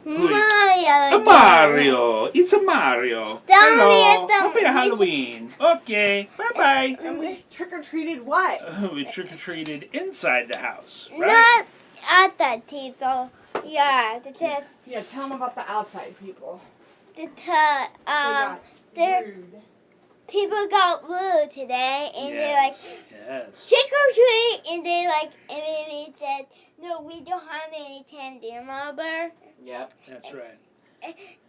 Mario. A Mario. It's a Mario. Hello. Happy Halloween. Okay. Bye-bye. And we trick-or-treated what? We trick-or-treated inside the house, right? Not at the table. Yeah, Yeah, tell them about the outside people. the They're rude. People got rude today, and they're like, Yes. trick or treat, and they like, and they said, no, we don't have any candy, remember? Yep. That's right.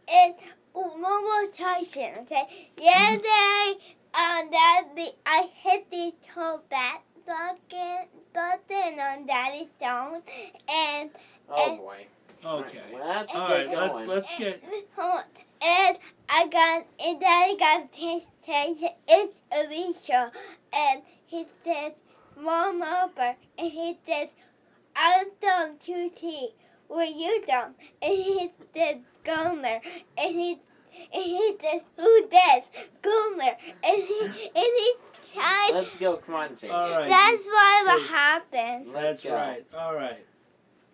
And one more question, okay? Yesterday, I hit the top button on Daddy's phone, and Oh boy. Okay. Let's All get right. going. Let's get. hold on. And Daddy got a taste. It's Alicia, and he says, "Mom, over," and he says, "I'm dumb too, T. Were you dumb?" And he says, "Gomer," and he says, "Who this? Gomer?" And he tried. Let's go crunching. All right. That's what happened. That's go. right. All right.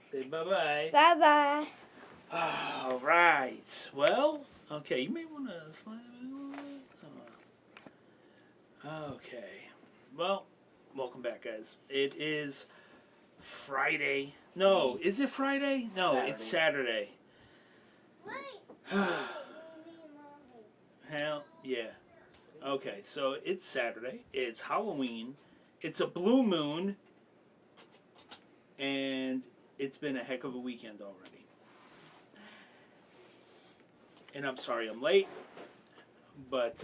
Say bye-bye. Bye bye. All right. Well, okay. You may want to slide it a little bit. Okay. Well, welcome back, guys. It is Friday. No, is it Friday? No, it's Saturday. Hell, yeah. Okay, so it's Saturday. It's Halloween. It's a blue moon. And it's been a heck of a weekend already. And I'm sorry I'm late. But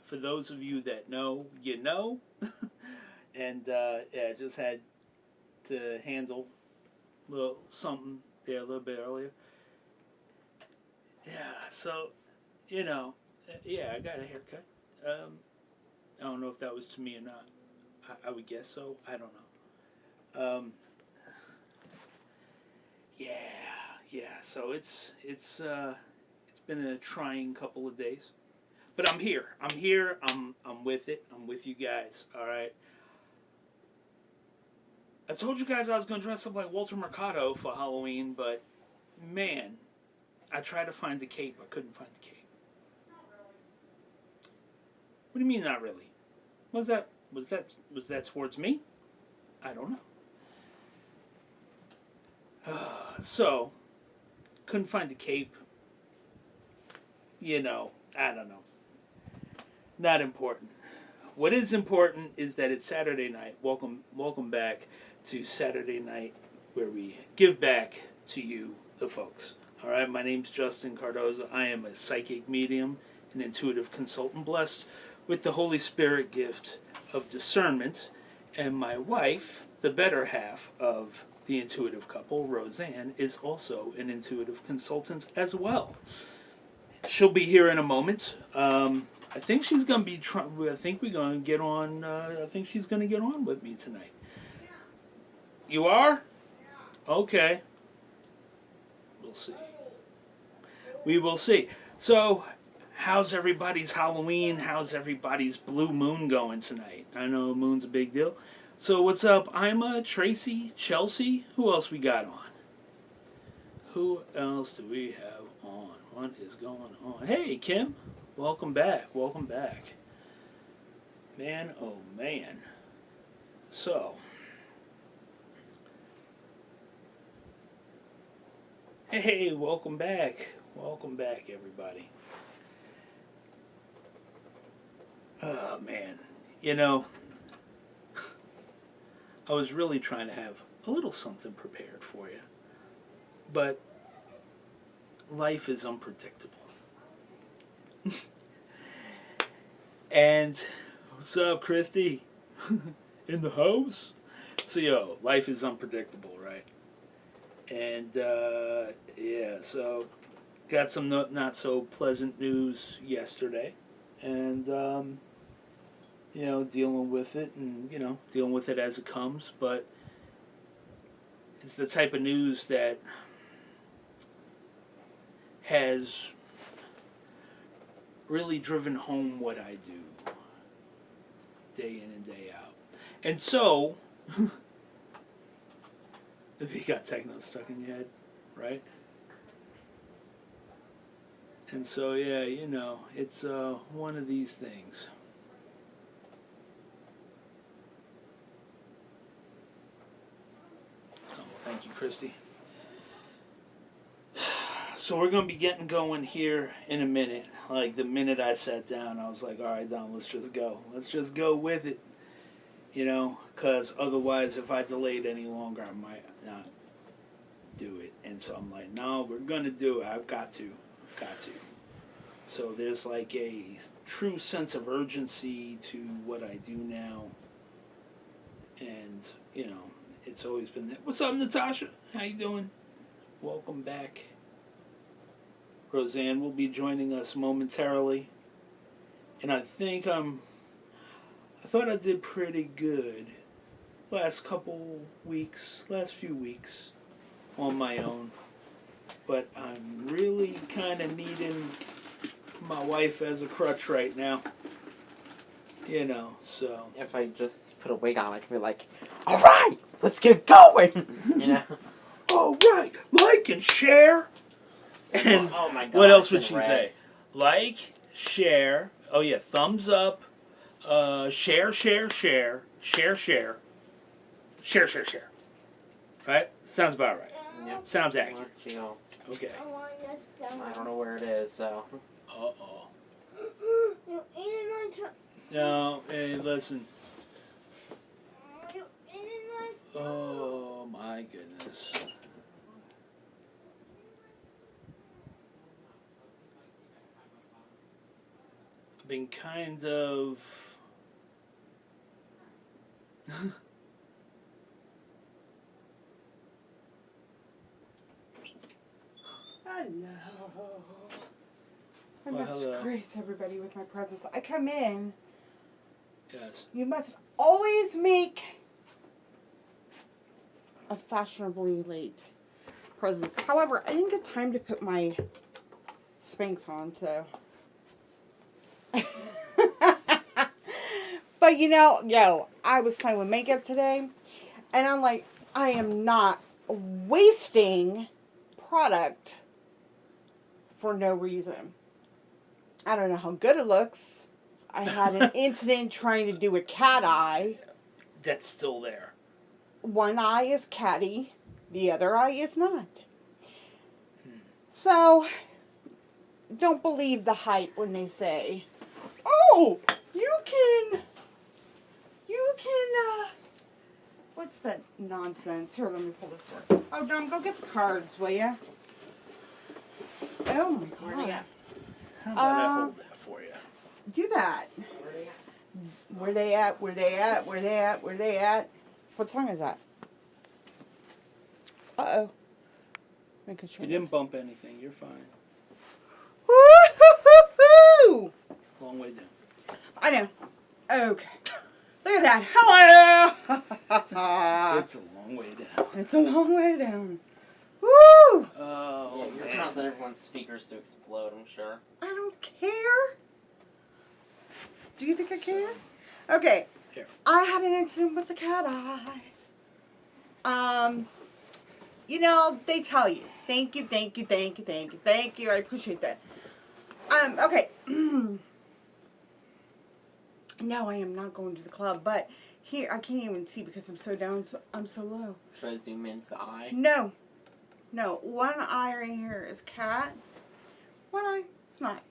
for those of you that know, you know. And yeah, just had to handle a little something there a little bit earlier. Yeah, so, you know, yeah, I got a haircut. I don't know if that was to me or not. I would guess so. I don't know. Yeah. So it's been a trying couple of days, but I'm here. I'm with it. I'm with you guys. All right. I told you guys I was gonna dress up like Walter Mercado for Halloween, but man, I tried to find the cape. I couldn't find the cape. What do you mean, not really? Was that towards me? I don't know. So, couldn't find the cape. You know, I don't know. Not important. What is important is that it's Saturday night. Welcome back to Saturday night, where we give back to you, the folks. All right, my name's Justin Cardoza. I am a psychic medium, an intuitive consultant blessed with the Holy Spirit gift of discernment, and my wife, the better half of the intuitive couple, Roseanne, is also an intuitive consultant as well. She'll be here in a moment. I think she's gonna be. I think we're gonna get on. I think she's gonna get on with me tonight. You are? Okay. We'll see. We will see. So, how's everybody's Halloween? How's everybody's blue moon going tonight? I know moon's a big deal. So what's up, Ima, Tracy, Chelsea? Who else we got on? Who else do we have on? What is going on? Hey, Kim. Welcome back. Welcome back. Man, oh man. So. Hey, welcome back. Welcome back, everybody. Oh, man. You know, I was really trying to have a little something prepared for you. But life is unpredictable. And what's up, Christy? In the house? So, yo, life is unpredictable, right? And, yeah, so got some not so pleasant news yesterday. And, you know, dealing with it and, you know, dealing with it as it comes. But it's the type of news that has really driven home what I do day in and day out. And so, if you got techno stuck in your head, right? And so, yeah, it's one of these things. Oh, well, thank you, Christy. So we're going to be getting going here in a minute. Like, the minute I sat down, I was like, all right, Don, let's just go. Let's just go with it. Because otherwise, if I delayed any longer, I might not do it. And so I'm like, no, we're going to do it. I've got to. So there's like a true sense of urgency to what I do now. And, it's always been that. What's up, Natasha? How you doing? Welcome back. Roseanne will be joining us momentarily. And I think I thought I did pretty good last few weeks on my own. But I'm really kind of needing my wife as a crutch right now. So. If I just put a wig on, I can be like, all right, let's get going. All right, like and share. And oh my God, what else would she red. say? Like, share. Oh yeah, thumbs up. Share. Right? Sounds about right. Yep. Sounds accurate. Where'd she go? Okay. I don't know where it is, so. Uh-oh. You eating my No, hey, listen. You eating my Oh my goodness. I've been kind of Hello. I Well, must hello. grace everybody with my presence. I come in. yes. You must always make a fashionably late presence. However, I didn't get time to put my Spanx on, so. But I was playing with makeup today, and I'm like, I am not wasting product for no reason. I don't know how good it looks. I had an incident trying to do a cat eye. That's still there. One eye is catty, the other eye is not. So, don't believe the hype when they say, oh, you can, what's that nonsense? Here, let me pull this for. Oh, Dom, go get the cards, will ya? Oh my Where they God. at? How about I hold that for you? Do that. Where they at? Where they at? Where they at? Where they at? What song is that? Uh-oh. Making sure. You didn't bump anything. You're fine. Woo-hoo-hoo-hoo! Long way down. I know. Okay. Look at that. Hello! It's a long way down. It's a long way down. Woo! Oh, Yeah, you're man. causing everyone's speakers to explode, I'm sure. I don't care. Do you think I care? Okay. Here. I had an incident with the cat eye. They tell you. Thank you. I appreciate that. Okay. No, I am not going to the club, but here, I can't even see because I'm so down, I'm so low. Should I zoom into the eye? No. One eye right here is cat. One eye, it's not.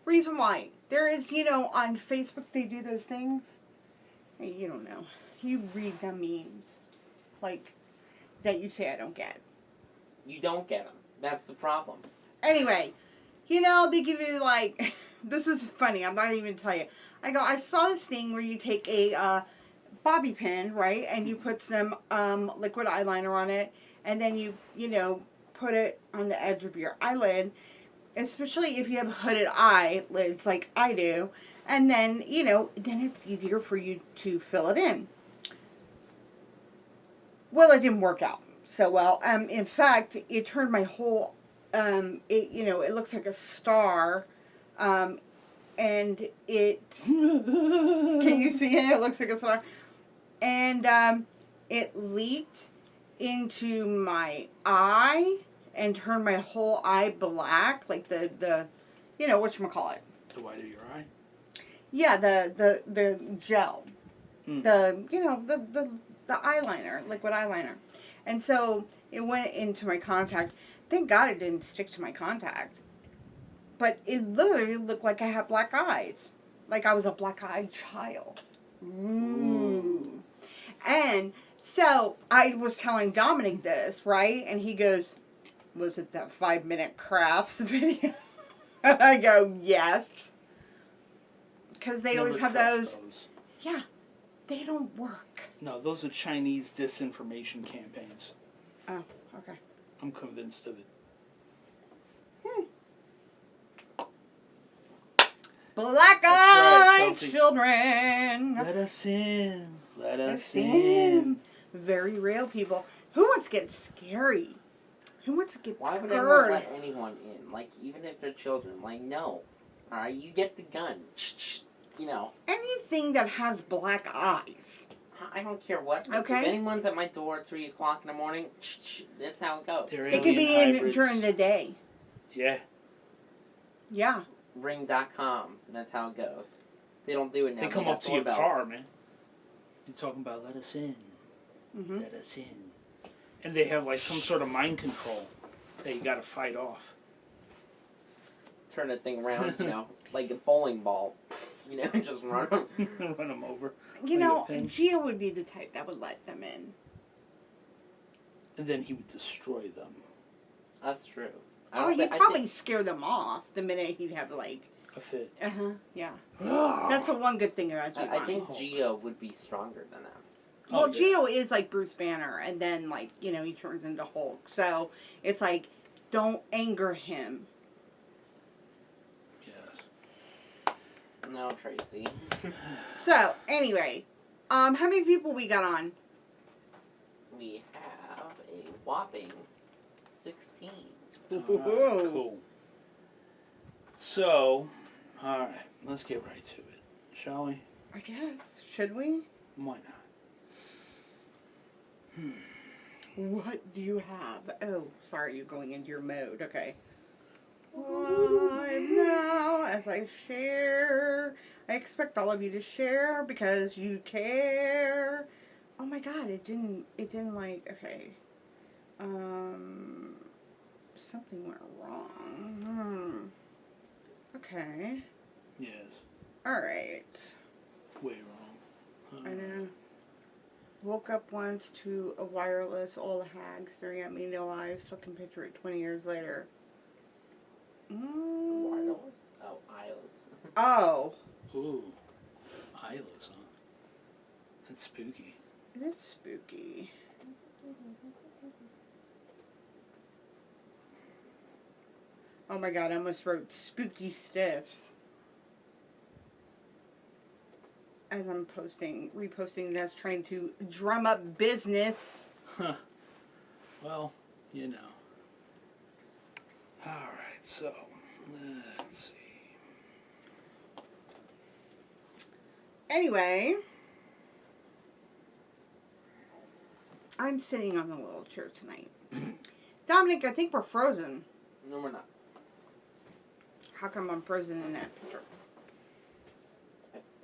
Reason why. There is, on Facebook they do those things. Hey, you don't know. You read the memes. Like, that you say I don't get. You don't get them. That's the problem. Anyway, they give you like, this is funny, I'm not even tell you. I saw this thing where you take a bobby pin, right, and you put some liquid eyeliner on it, and then you put it on the edge of your eyelid, especially if you have hooded eyelids like I do, and then, then it's easier for you to fill it in. Well, it didn't work out so well. In fact, it turned my whole, it looks like a star, and it, can you see it? It looks like a star. And, it leaked into my eye and turned my whole eye black, like the you know, whatchamacallit. The white of your eye. Yeah, the gel. Mm. The eyeliner, liquid eyeliner. And so it went into my contact. Thank God it didn't stick to my contact. But it literally looked like I had black eyes. Like I was a black-eyed child. Ooh. And so I was telling Dominic this, right? And he goes, was it that 5-minute crafts video? And I go, yes. Because they always have those. Yeah. They don't work. No, those are Chinese disinformation campaigns. Oh, okay. I'm convinced of it. Black-eyed Chelsea. children. Let us in. Let us Us in. in. Very real, people. Who wants to get scary? Who wants to get Why would anyone scared? let anyone in? Like, even if they're children. Like, no. Alright, you get the gun. You know. Anything that has black eyes. I don't care what. Okay. If anyone's at my door at 3 o'clock in the morning, that's how it goes. They're It could be in hybrids. during the day. Yeah. Yeah. Ring.com. That's how it goes. They don't do it now. They come got up to your doorbells. car, man. You're talking about let us in. Mm-hmm. Let us in. And they have like some sort of mind control that you gotta fight off. Turn that thing around, you know, like a bowling ball. You know, just run them. Run them over. You Like know, a pin. Gio would be the type that would let them in. And then he would destroy them. That's true. Oh, he'd probably scare them off the minute he'd have like, A fit. yeah. That's the one good thing about Gio. I think Gio would be stronger than them. Well, Oh, yeah. Gio is like Bruce Banner, and then like he turns into Hulk. So it's like, don't anger him. Yes. No, Tracy. So anyway, how many people we got on? We have a whopping 16. Alright, cool. So, alright, let's get right to it, shall we? I guess. Should we? Why not? What do you have? Oh, sorry, you're going into your mode. Okay. Live now as I share. I expect all of you to share because you care. Oh my God, it didn't like, okay. Something went wrong. Okay. Yes. Alright. Way wrong. I know. Woke up once to a wireless old hag staring at me, no eyes, still can picture it 20 years later. Wireless? Oh, eyeless. Oh. Ooh. Eyeless, huh? That's spooky. It is spooky. Oh my God, I almost wrote spooky stiffs. As I'm reposting this, trying to drum up business. Huh. Well, you know. Alright, so, let's see. Anyway, I'm sitting on the little chair tonight. Dominic, I think we're frozen. No, we're not. How come I'm frozen in that picture?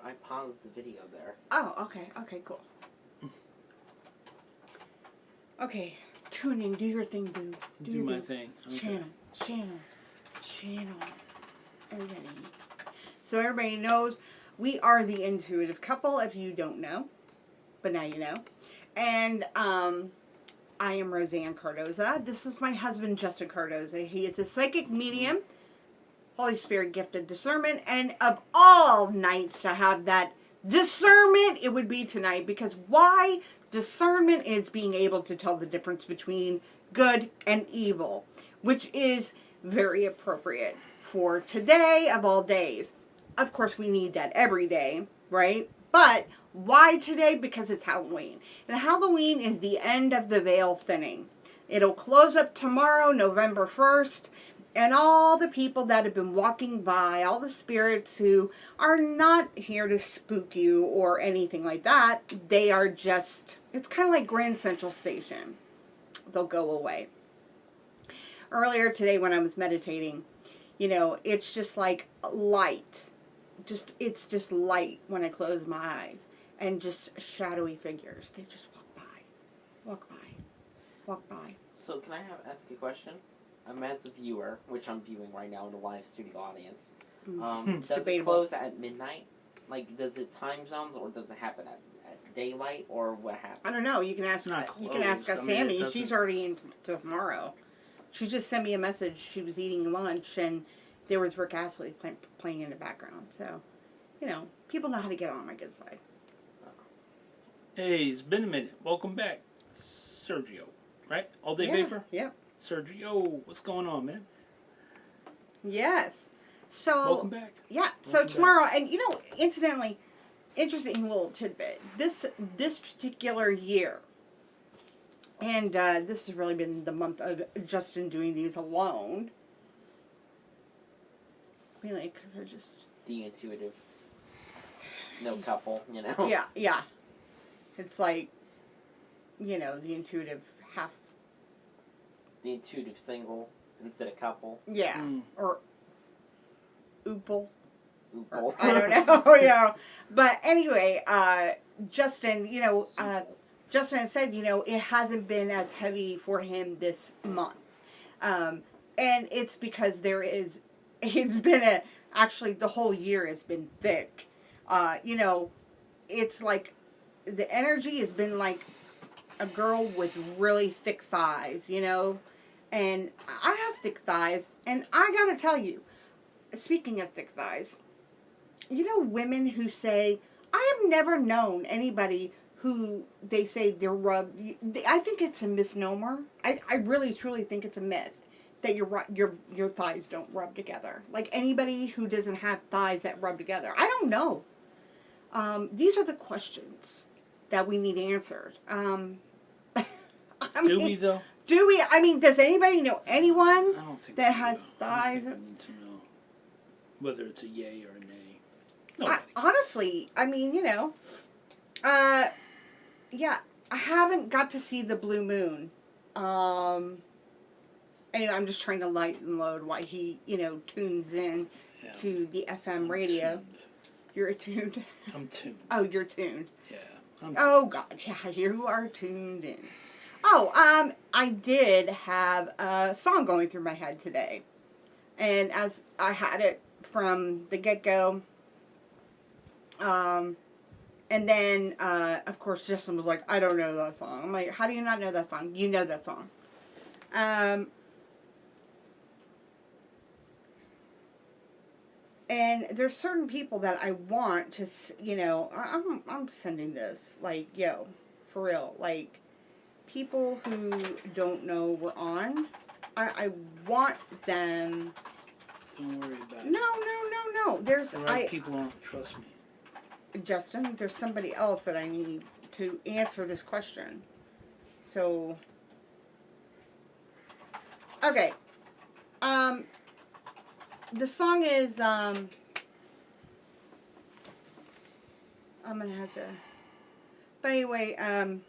I paused the video there. Oh, okay. Okay, cool. Okay, tune in. Do your thing, boo. Do your my thing. Okay. Channel. Everybody. So everybody knows we are the intuitive couple, if you don't know. But now you know. And, I am Roseanne Cardoza. This is my husband, Justin Cardoza. He is a psychic medium, Holy Spirit gifted discernment, and of all nights to have that discernment, it would be tonight. Because why? Discernment is being able to tell the difference between good and evil, which is very appropriate for today of all days. Of course, we need that every day, right? But why today? Because it's Halloween. And Halloween is the end of the veil thinning. It'll close up tomorrow, November 1st. And all the people that have been walking by, all the spirits who are not here to spook you or anything like that, they are just, it's kind of like Grand Central Station. They'll go away. Earlier today when I was meditating, You know, it's just like light. It's just light when I close my eyes. And just shadowy figures. They just walk by. Walk by. Walk by. So can I ask you a question? I'm as a viewer, which I'm viewing right now in the live studio audience. It's Does it debatable. close at midnight? Like, does it time zones, or does it happen at daylight, or what happens? I don't know. You can ask. not You can ask closed. I mean, Sammy. it She's doesn't- already in tomorrow. She just sent me a message. She was eating lunch and there was Rick Astley playing in the background. So, you know, people know how to get on my good side. Hey, it's been a minute. Welcome back, Sergio. Right? All Day Yeah, Vapor? Yep. Sergio, what's going on, man? Yes. So Welcome back. yeah. So Welcome tomorrow, and you know, incidentally, interesting little tidbit. This particular year, and this has really been the month of Justin doing these alone. Really, because they're just The intuitive. No couple, you know? yeah, yeah. It's like, you know, the intuitive half. The intuitive single instead of couple. Yeah, Mm. or oople. Oople. I don't know, you know. But anyway, Justin, you know, Justin has said, you know, it hasn't been as heavy for him this month. And it's because it's been actually the whole year has been thick. You know, it's like the energy has been like a girl with really thick thighs, you know. And I have thick thighs, and I gotta tell you, speaking of thick thighs, you know, women who say, I have never known anybody who they say they're rubbed. I think it's a misnomer. I really truly think it's a myth that your thighs don't rub together. Like anybody who doesn't have thighs that rub together. I don't know. These are the questions that we need answered. Do we, though? Do we? I mean, does anybody know anyone I don't think that we has do. I don't thighs? think we need to know whether it's a yay or a nay. I, Nobody. honestly, I mean, you know, yeah, I haven't got to see the blue moon. Anyway, I'm just trying to lighten load while he, you know, tunes in Yeah. to the FM I'm radio. tuned. You're attuned. I'm tuned. Oh, you're tuned. Yeah. I'm Oh God, yeah, you are tuned in. Oh, I did have a song going through my head today, and as I had it from the get-go, and then of course Justin was like, "I don't know that song." I'm like, "How do you not know that song? You know that song." And there's certain people that I want to, you know, I'm sending this, like, yo, for real, like, people who don't know we're on, I want them. Don't worry about No, it. there's, The right people aren't. Trust me. Justin, there's somebody else that I need to answer this question. So, okay, the song is, I'm gonna have to, but anyway, I'll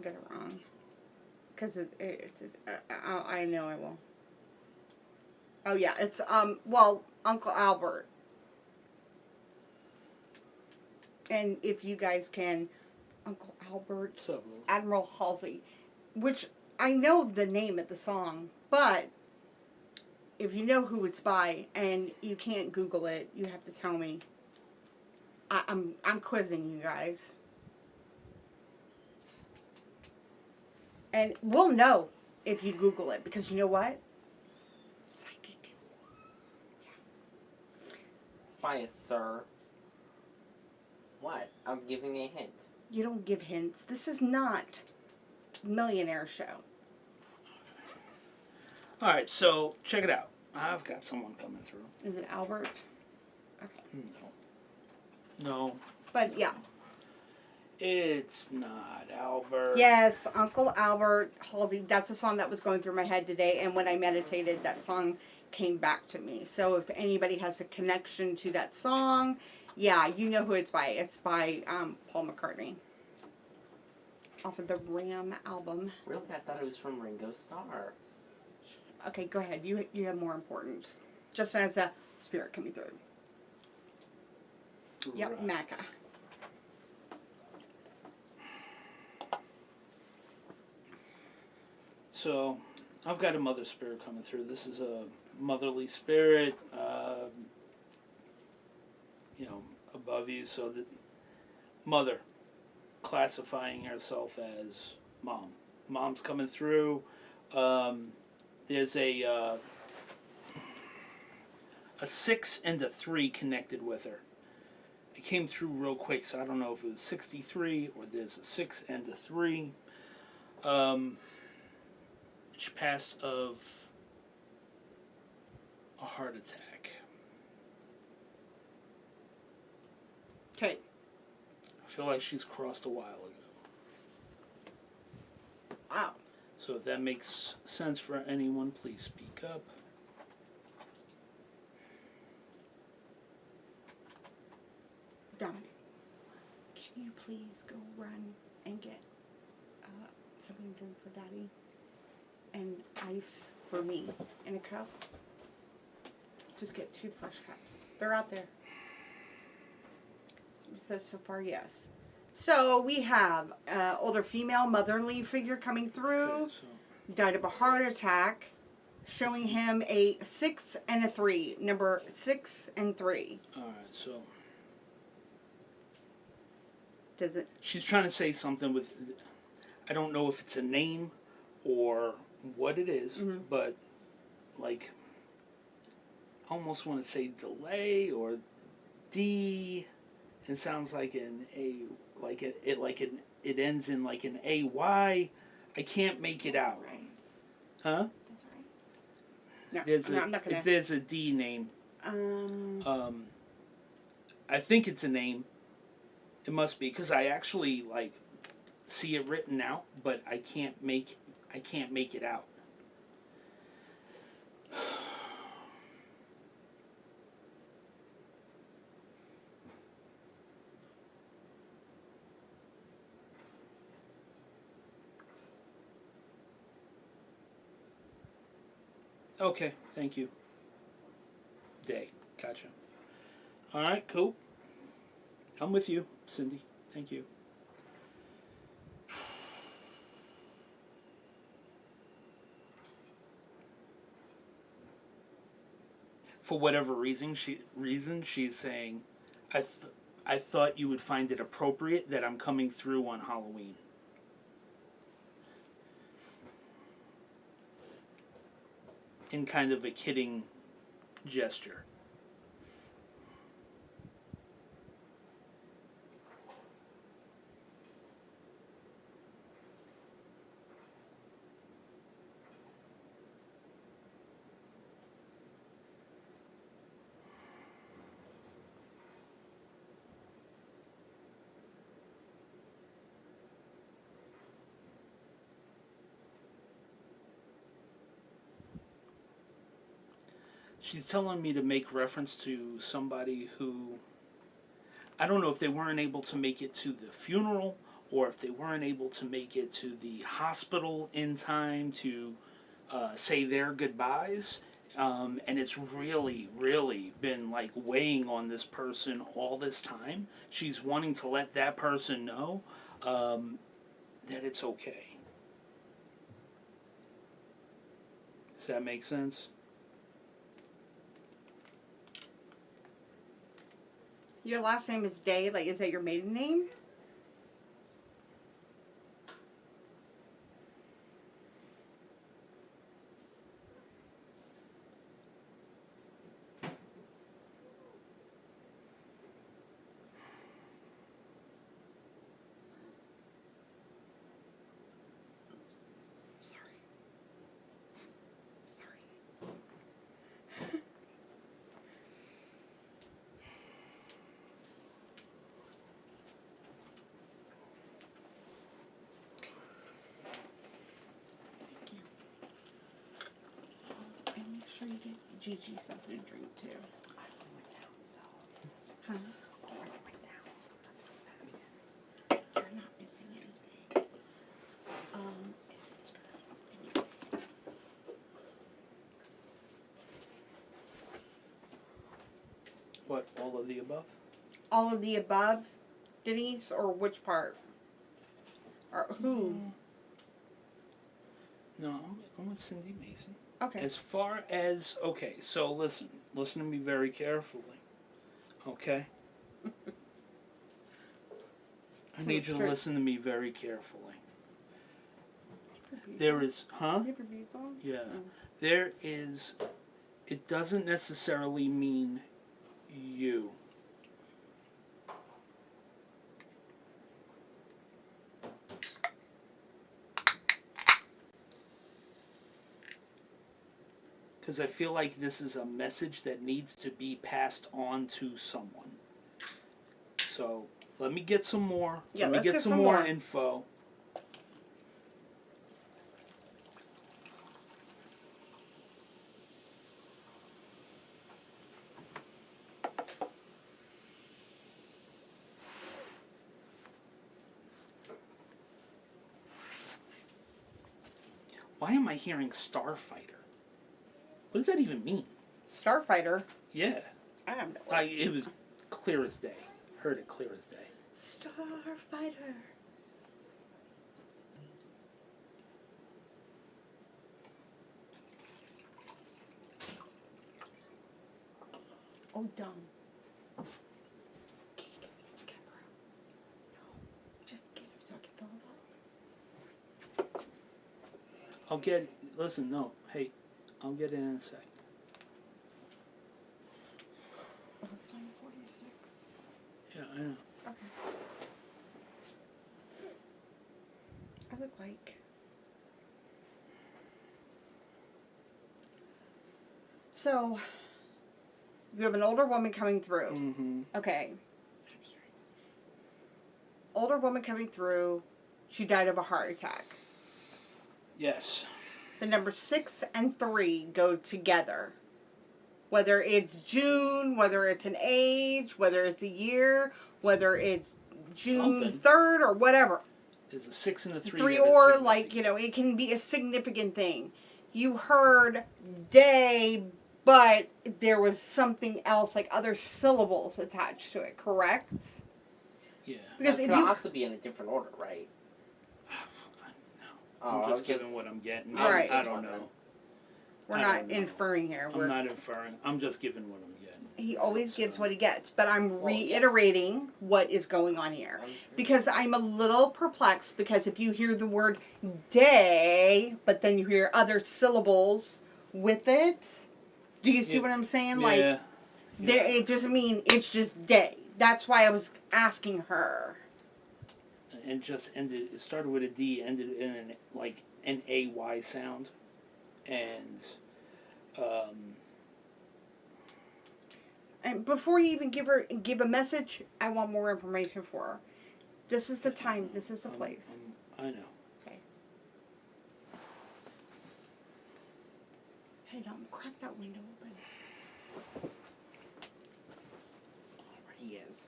get it wrong, because I know I will. Oh yeah, it's, well, Uncle Albert. And if you guys can, Uncle Albert, What's up, Lil? Admiral Halsey, which I know the name of the song, but if you know who it's by and you can't Google it, you have to tell me. I'm quizzing you guys, and we'll know if you Google it, because you know what? Psychic. It's by a sir. What? I'm giving a hint. You don't give hints. This is not Millionaire Show. All right, so check it out. I've got someone coming through. Is it Albert? Okay. No, But yeah. it's not Albert. Yes, Uncle Albert Halsey. That's the song that was going through my head today, and when I meditated, that song came back to me. So if anybody has a connection to that song, yeah, you know who it's by. It's by Paul McCartney. Off of the Ram album. Really? I thought it was from Ringo Starr. Okay, go ahead. You have more importance. Just as a spirit coming through. Yep, Right. Maca. So, I've got a mother spirit coming through. This is a motherly spirit, above you. So, the mother classifying herself as mom. Mom's coming through. There's a 6 and a 3 connected with her. It came through real quick, so I don't know if it was 63 or there's a 6 and a 3. She passed of a heart attack. Okay. I feel like she's crossed a while ago. Wow. So if that makes sense for anyone, please speak up. Dominic, can you please go run and get something to drink for Daddy and ice for me in a cup? Just get 2 fresh cups. They're out there. It says so far yes. So we have older female motherly figure coming through. Okay, so Died of a heart attack, showing him a 6 and a 3. Number 6 and 3. all right, so Does it? she's trying to say something with, I don't know if it's a name or what it is, but like, I almost want to say delay or D. It sounds like it ends in like an AY. I can't make it out. Right. Huh? That's all right. No, I'm not gonna. There's a D name. I think it's a name. It must be because I actually like see it written out, but I can't make it out. Okay, thank you. Day, gotcha. All right, cool. I'm with you, Cindy. Thank you. For whatever reason, she's saying, I thought you would find it appropriate that I'm coming through on Halloween. In kind of a kidding gesture. She's telling me to make reference to somebody who, I don't know if they weren't able to make it to the funeral or if they weren't able to make it to the hospital in time to say their goodbyes. And it's really, really been like weighing on this person all this time. She's wanting to let that person know that it's okay. Does that make sense? Your last name is Day. Like, is that your maiden name? Sorry. Thank you. And make sure you get Gigi something to drink too. I wrote it down, so. Huh? I wrote it down, so I'm not doing that. You're not missing anything. If it's good, then you can see. What? All of the above? All of the above, Denise, or which part? Or who? No, I'm with Cindy Mason. Okay. As far as, okay, so listen to me very carefully, okay? I need you to listen to me very carefully. There is, huh? Yeah. There is, it doesn't necessarily mean you. Because I feel like this is a message that needs to be passed on to someone. So let me get some more. Yeah, let me let's get get some some more more. info. Why am I hearing Starfighter? What does that even mean? Starfighter. Yeah. I have no. It was clear as day. Heard it clear as day. Starfighter. Oh, dumb. Can you get this camera? No. Just get it so I can film it. I'll get, listen, no, hey, I'll get it in a sec. Oh, it's 9:46. Yeah, I know. Okay. I look like. So, you have an older woman coming through. Mm-hmm. Okay. Older woman coming through. She died of a heart attack. Yes. The number 6 and 3 go together. Whether it's June, whether it's an age, whether it's a year, whether it's June Something. 3rd or whatever. There's a 6 and a 3. 3 that is or significant. like, you know, it can be a significant thing. You heard day, but there was something else, like other syllables attached to it, correct? Yeah. Because That if could you also be in a different order, right? I'm Oh, just I was giving what I'm getting. Right. I don't know. we're I not don't know. inferring here. I'm not inferring. I'm just giving what I'm getting. He always gives So- what he gets, but I'm Well, yeah. reiterating what is going on here. Because I'm a little perplexed because if you hear the word day, but then you hear other syllables with it, do you see Yeah. what I'm saying? Yeah. Like, there, it doesn't mean it's just day. That's why I was asking her. And just ended. It started with a D, ended in an AY sound, and And before you even give a message, I want more information for her. This is the time. This is the place. I know. Okay. Hey, don't crack that window open. He is.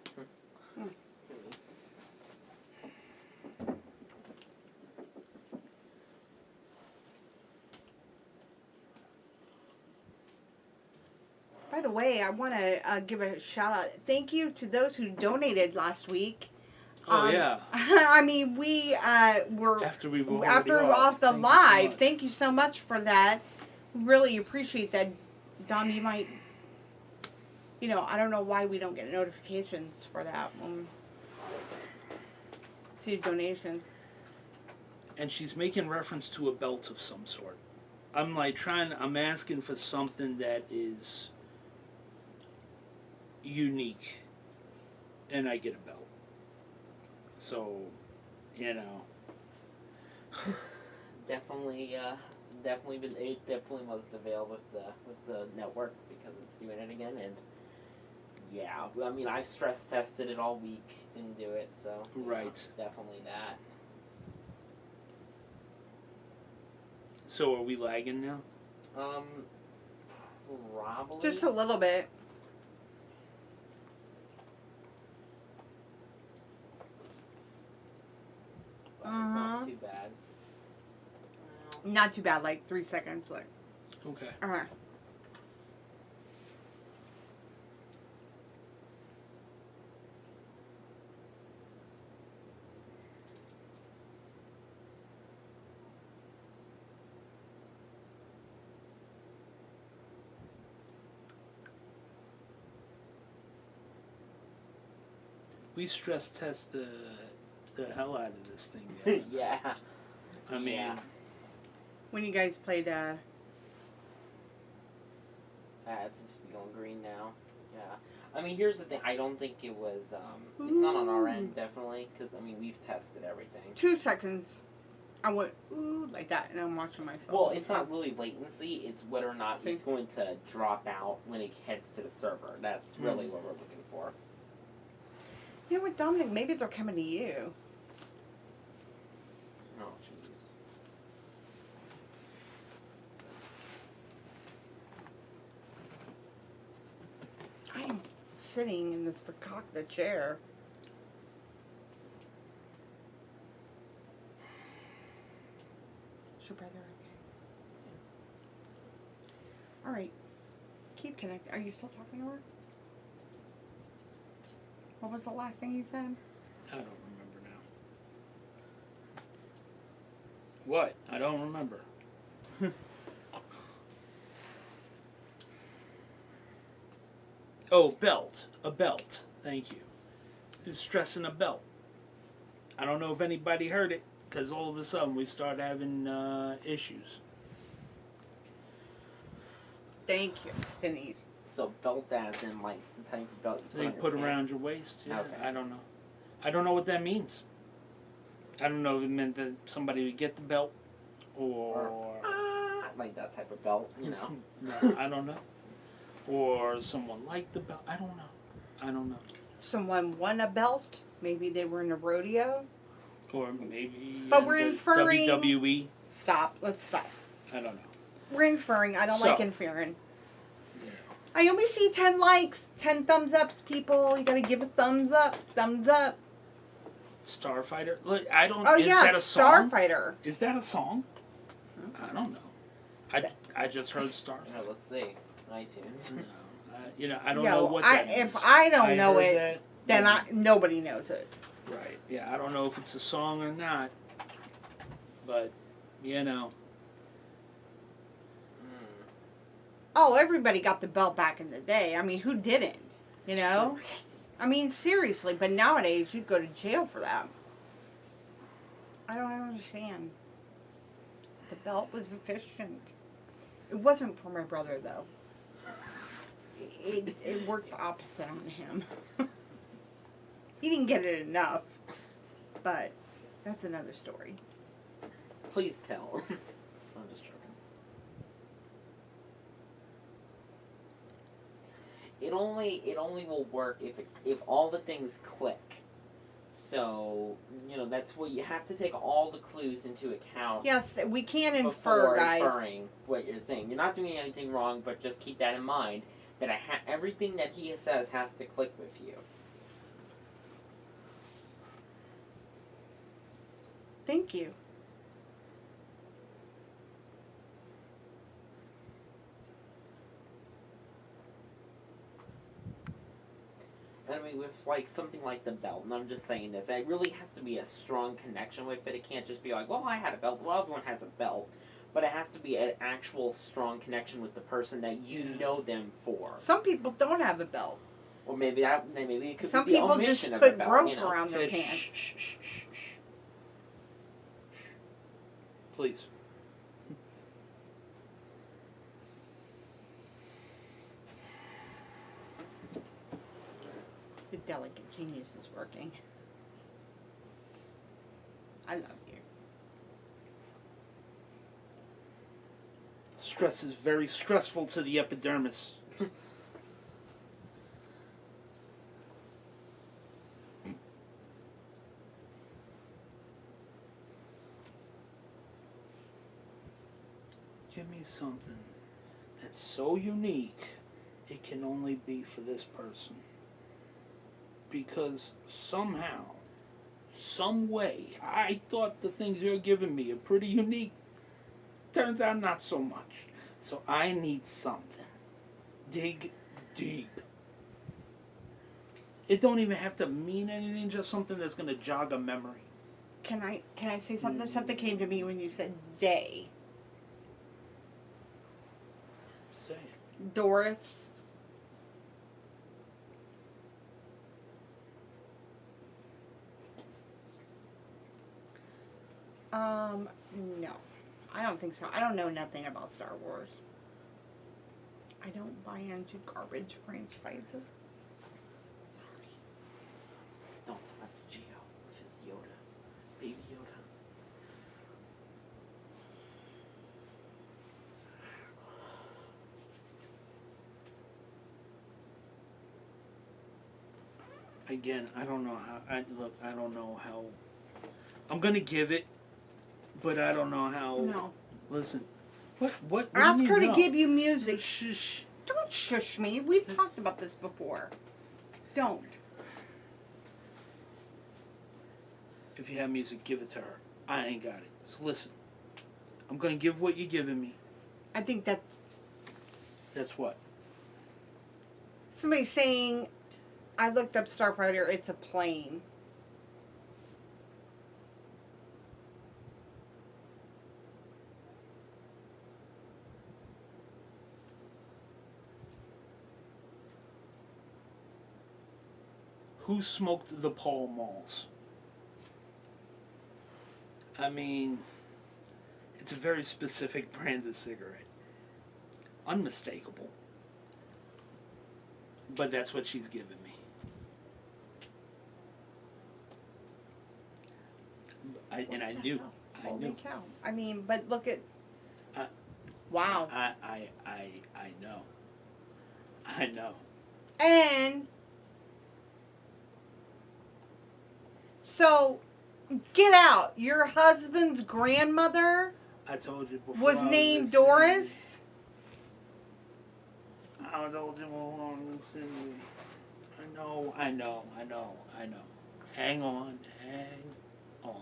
By the way, I want to give a shout out. Thank you to those who donated last week. Oh yeah. I mean, we were After we were after already off the Thank you so live. much. Thank you so much for that. Really appreciate that. Dom, you might. You know, I don't know why we don't get notifications for that. See a donation. And she's making reference to a belt of some sort. I'm asking for something that is unique, and I get a belt. So, you know. Definitely was available with the network because it's doing it again, and yeah, I mean I stress tested it all week, didn't do it, so you know, Right. definitely that. So are we lagging now? Probably. Just a little bit. But it's not too bad. Well, Not too bad. Like 3 seconds. Like. Okay. Alright. We stress test the hell out of this thing. Gavin. Yeah. I mean, Yeah. When you guys played, It seems to be going green now. Yeah. I mean, here's the thing. I don't think it was. It's not on our end, definitely, because I mean we've tested everything. 2 seconds, I went, ooh, like that, and I'm watching myself. Well, it's not really latency. It's whether or not it's going to drop out when it heads to the server. That's really what we're looking for. You know what, Dominic? Maybe they're coming to you. Oh, jeez. I am sitting in this verkakta chair. Is your brother okay? All right. Keep connected. Are you still talking to her? What was the last thing you said? I don't remember now. What? I don't remember. Oh, belt. A belt. Thank you. Just stressing a belt. I don't know if anybody heard it, because all of a sudden we start having issues. Thank you, Denise. So belt as in like the type of belt you They put put on your around pants. your waist. Yeah, Okay. I don't know. I don't know what that means. I don't know if it meant that somebody would get the belt, or Like that type of belt, you know. No, I don't know. Or someone liked the belt. I don't know. I don't know. Someone won a belt. Maybe they were in a rodeo. Or maybe. But we're the inferring- WWE. Stop. Let's stop. I don't know. We're inferring. I don't So- like inferring. Yeah. I only see 10 likes, 10 thumbs ups, people. You gotta give a thumbs up. Thumbs up. Starfighter. Look, I don't. Oh, is yeah, that a song? Starfighter. Is that a song? I don't know. I just heard Starfighter. Let's see. iTunes. No, I don't know what that means. If I don't know heard it, that, then nobody knows it. Right. Yeah, I don't know if it's a song or not. But, you know. Oh, everybody got the belt back in the day. I mean, who didn't? You know? I mean, seriously. But nowadays, you go to jail for that. I don't understand. The belt was efficient. It wasn't for my brother, though. It worked the opposite on him. He didn't get it enough. But that's another story. Please tell. I'm just joking. It only will work if all the things click. So, you know, that's what you have to take all the clues into account. Yes, we can infer, before guys. inferring what you're saying. You're not doing anything wrong, but just keep that in mind. That everything that he says has to click with you. Thank you. I mean, with like something like the belt, and I'm just saying this, it really has to be a strong connection with it. It can't just be like, well, I had a belt. Well, everyone has a belt. But it has to be an actual strong connection with the person that you know them for. Some people don't have a belt. Or maybe it could Some be the people just omission of put a belt, rope you know. around their Shh, pants. shh, shh, shh, shh. Please. The delicate genius is working. I love you. Stress is very stressful to the epidermis. Give me something that's so unique it can only be for this person. Because somehow, some way, I thought the things you're giving me are pretty unique. Turns out not so much. So I need something. Dig deep. It don't even have to mean anything, just something that's gonna jog a memory. Can I say something? Something came to me when you said day. Say it. Doris. No. I don't think so. I don't know nothing about Star Wars. I don't buy into garbage franchises. Sorry. No, that's Geo, which is Yoda. Baby Yoda. Again, I don't know how. I don't know how. I'm gonna give it, but I don't know how. No. Listen, what? Ask do you her mean to no? give you music. Shh. Don't shush me. We've talked about this before. Don't. If you have music, give it to her. I ain't got it. So listen, I'm gonna give what you're giving me. I think that's That's what. somebody saying, I looked up Starfighter, it's a plane. Who smoked the Pall Malls? I mean, it's a very specific brand of cigarette. Unmistakable. But that's what she's giving me. I knew. Holy cow. I mean, but look at. Uh, wow. I know. I know. And. So, get out. Your husband's grandmother I told you before. was I named in Doris. Cindy. I told you before I was in Cindy. I know. Hang on. Hang on.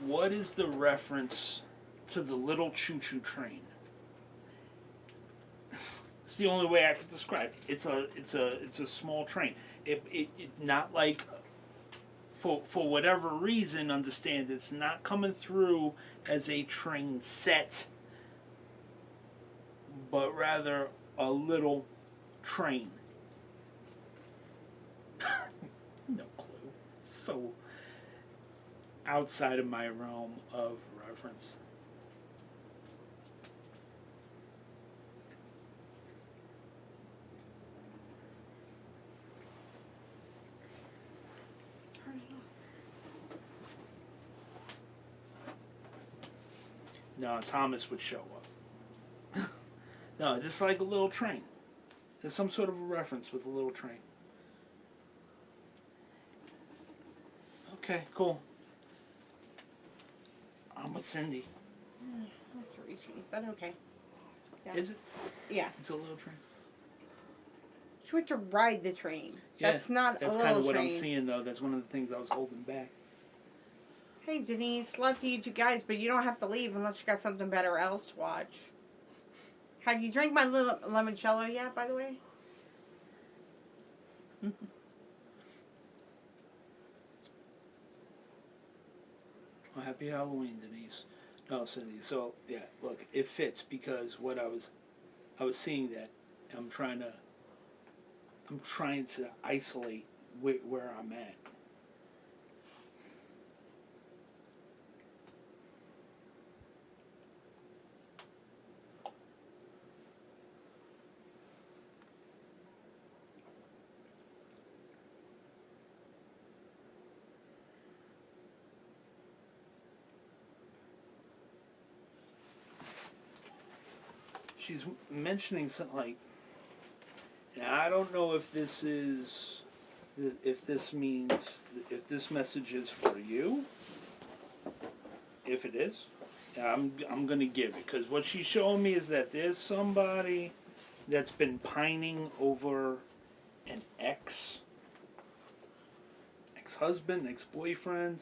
What is the reference to the little choo-choo train? It's the only way I can describe it. It's a small train. It not like for whatever reason, understand it's not coming through as a train set, but rather a little train. No clue. So outside of my realm of reference. Turn it off. No, Thomas would show up. No, this is like a little train. There's some sort of a reference with a little train. Okay, cool. I'm with Cindy. That's reaching, but okay. Yeah. Is it? Yeah. It's a little train. She went to ride the train. Yeah, That's not That's a kind little of what train. I'm seeing, though. That's one of the things I was holding back. Hey, Denise, love to you two guys, but you don't have to leave unless you got something better else to watch. Have you drank my limoncello yet, by the way? Well, happy Halloween, Denise. No, Cindy. So yeah, look, it fits because what I was seeing that I'm trying to isolate where I'm at. She's mentioning something like, now I don't know if this means, if this message is for you. If it is, I'm gonna give it, because what she's showing me is that there's somebody that's been pining over an ex-husband, ex-boyfriend,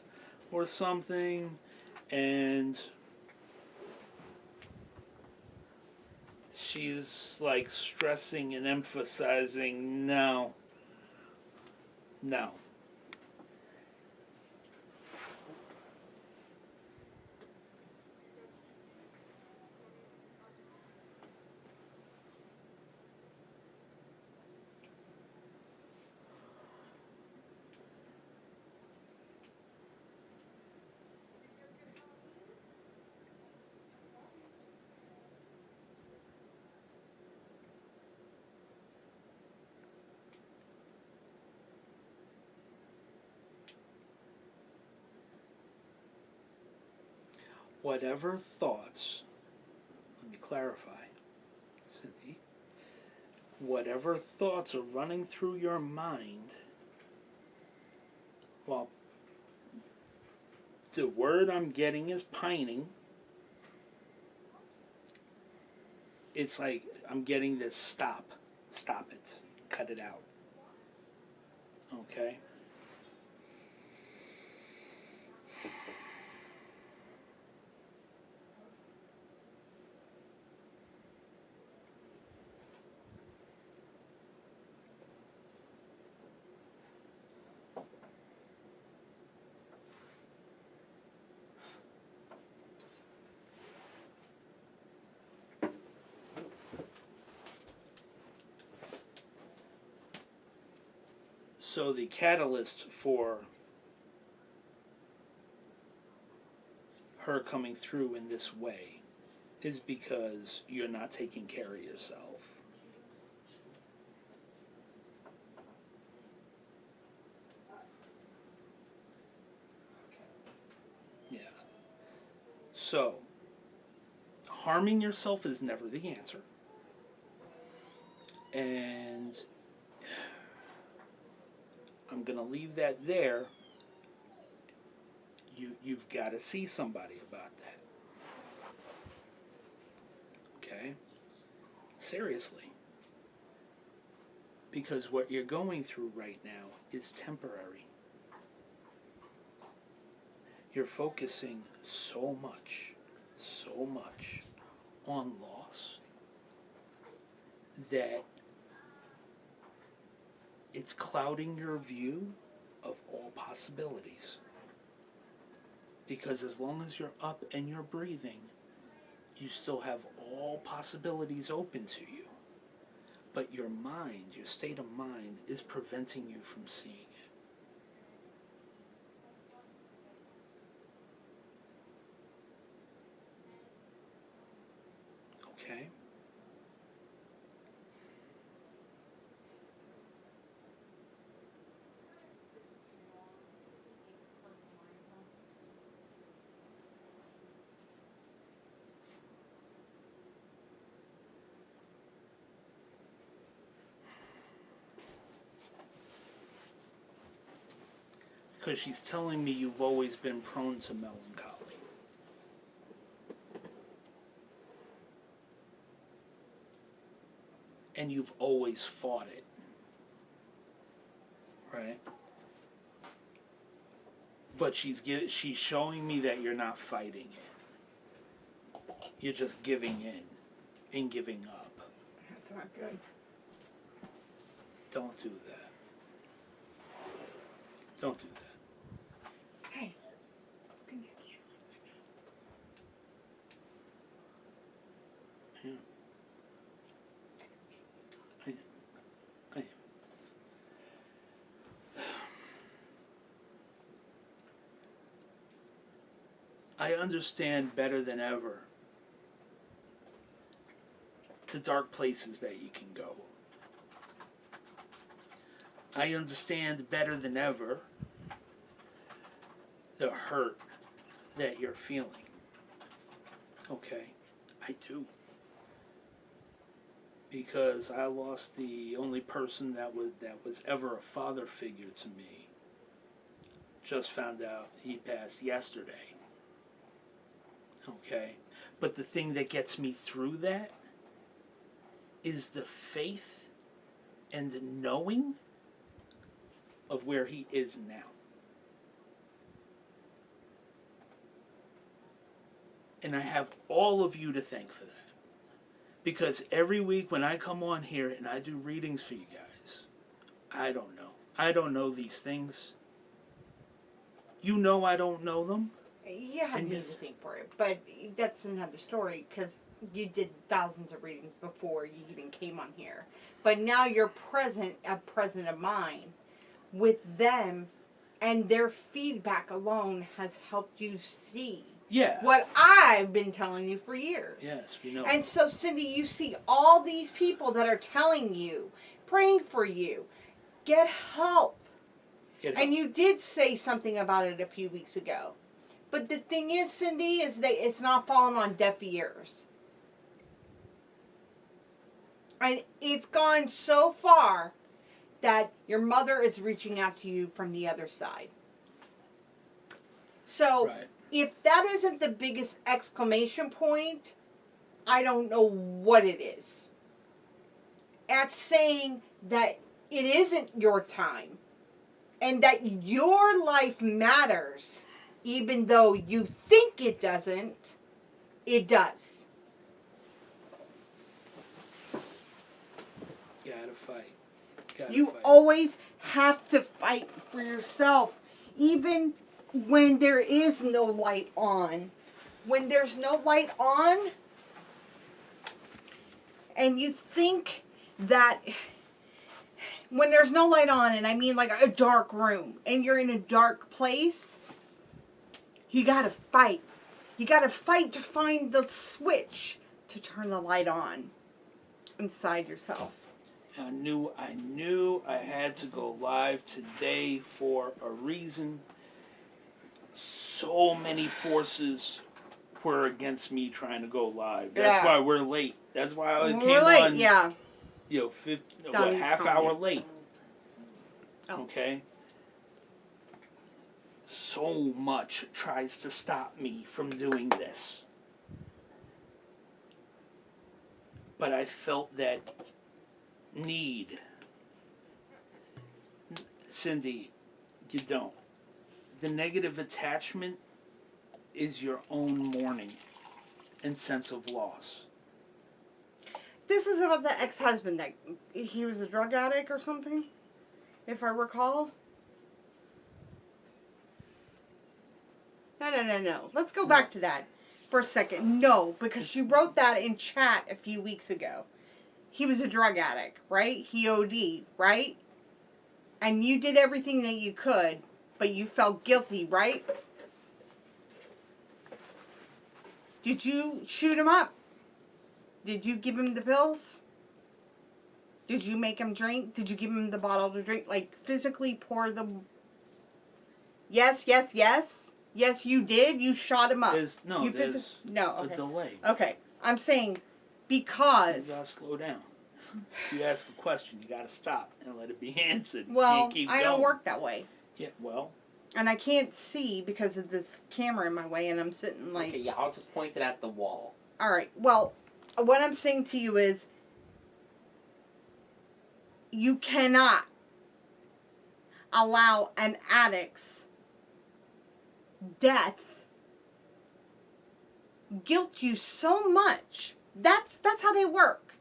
or something, and she's like stressing and emphasizing no. No. Whatever thoughts, let me clarify, Cindy, whatever thoughts are running through your mind, well, the word I'm getting is pining. It's like I'm getting this stop it, cut it out. Okay? So the catalyst for her coming through in this way is because you're not taking care of yourself. Yeah. So, harming yourself is never the answer. And I'm going to leave that there. You've got to see somebody about that. Okay? Seriously. Because what you're going through right now is temporary. You're focusing so much on loss that it's clouding your view of all possibilities. Because as long as you're up and you're breathing, you still have all possibilities open to you. But your mind, your state of mind, is preventing you from seeing it. Okay? Because she's telling me you've always been prone to melancholy. And you've always fought it. Right? But she's showing me that you're not fighting it. You're just giving in and giving up. That's not good. Don't do that. Don't do that. Hey. Yeah. I am. I understand better than ever the dark places that you can go. I understand better than ever the hurt that you're feeling. Okay? I do. Because I lost the only person that was ever a father figure to me. Just found out he passed yesterday. Okay? But the thing that gets me through that is the faith and the knowing of where he is now. And I have all of you to thank for that. Because every week when I come on here and I do readings for you guys, I don't know. I don't know these things. You know I don't know them. You have And to yes. think for it, but that's another story because you did thousands of readings before you even came on here. But now you're a present of mind with them, and their feedback alone has helped you see Yeah. what I've been telling you for years. Yes, we know. And so, Cindy, you see all these people that are telling you, praying for you, get help. Get And help. you did say something about it a few weeks ago. But the thing is, Cindy, is that it's not falling on deaf ears. And it's gone so far that your mother is reaching out to you from the other side. So, Right. if that isn't the biggest exclamation point, I don't know what it is. At saying that it isn't your time and that your life matters, even though you think it doesn't, it does. Gotta fight. Gotta You fight. always have to fight for yourself, even when there is no light on. When there's no light on, and you think that when there's no light on, and I mean like a dark room, and you're in a dark place, you gotta fight. You gotta fight to find the switch to turn the light on inside yourself. I knew I had to go live today for a reason. So many forces were against me trying to go live. That's Yeah. why we're late. That's why I came We're late, on. yeah. What, half coming. hour late. Oh. Okay. So much tries to stop me from doing this. But I felt that need. Cindy, you don't. The negative attachment is your own mourning and sense of loss. This is about the ex-husband that he was a drug addict or something, if I recall. No. Let's go back to that for a second. No, because you wrote that in chat a few weeks ago. He was a drug addict, right? He OD'd, right? And you did everything that you could, but you felt guilty, right? Did you shoot him up? Did you give him the pills? Did you make him drink? Did you give him the bottle to drink? Like, physically pour the... Yes. Yes, you did. You shot him up. There's No, a okay. delay. Okay, I'm saying You because... gotta slow down. If you ask a question, you gotta stop and let it be answered. You Well, can't keep I don't going. work that way. Yeah, well, And I can't see because of this camera in my way, and I'm sitting like... Okay, yeah, I'll just point it at the wall. Alright, well, what I'm saying to you is... You cannot allow an addict's death guilt you so much. That's how they work.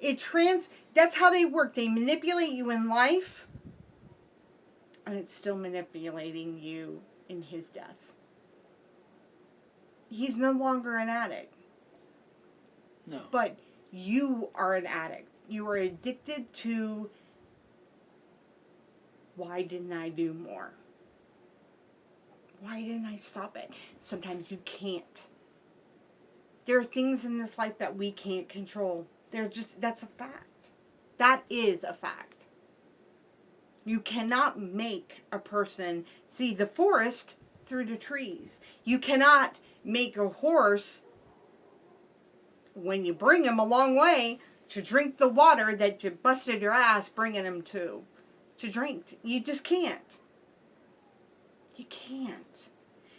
That's how they work. They manipulate you in life, and it's still manipulating you in his death. He's no longer an addict, no. but you are an addict. You are addicted to, why didn't I do more? Why didn't I stop it? Sometimes you can't. There are things in this life that we can't control. That's a fact. That is a fact. You cannot make a person see the forest through the trees. You cannot make a horse, when you bring him a long way, to drink the water that you busted your ass bringing him to drink. You just can't. You can't.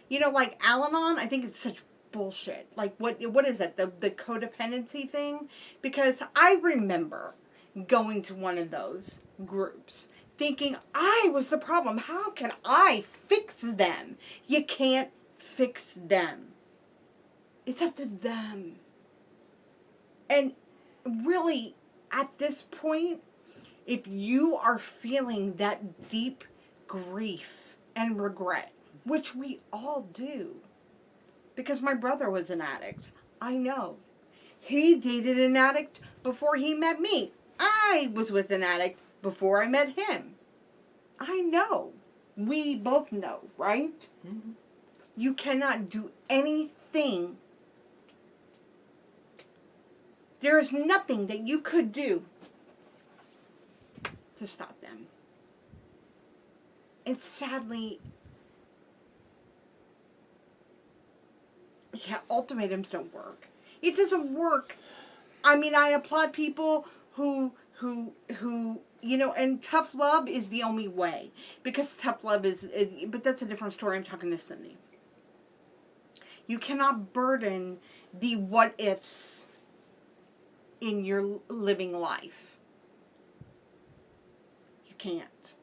You know, like Al-Anon, I think it's such bullshit. Like, what is that? The codependency thing? Because I remember going to one of those groups thinking I was the problem. How can I fix them? You can't fix them. It's up to them. And really, at this point, if you are feeling that deep grief and regret, which we all do, because my brother was an addict, I know. He dated an addict before he met me. I was with an addict before I met him. I know. We both know, right? Mhm. You cannot do anything. There is nothing that you could do to stop them. And sadly, yeah, ultimatums don't work. It doesn't work. I mean, I applaud people who you know, and tough love is the only way, because tough love is but that's a different story. I'm talking to Cindy. You cannot burden the what ifs in your living life. You can't.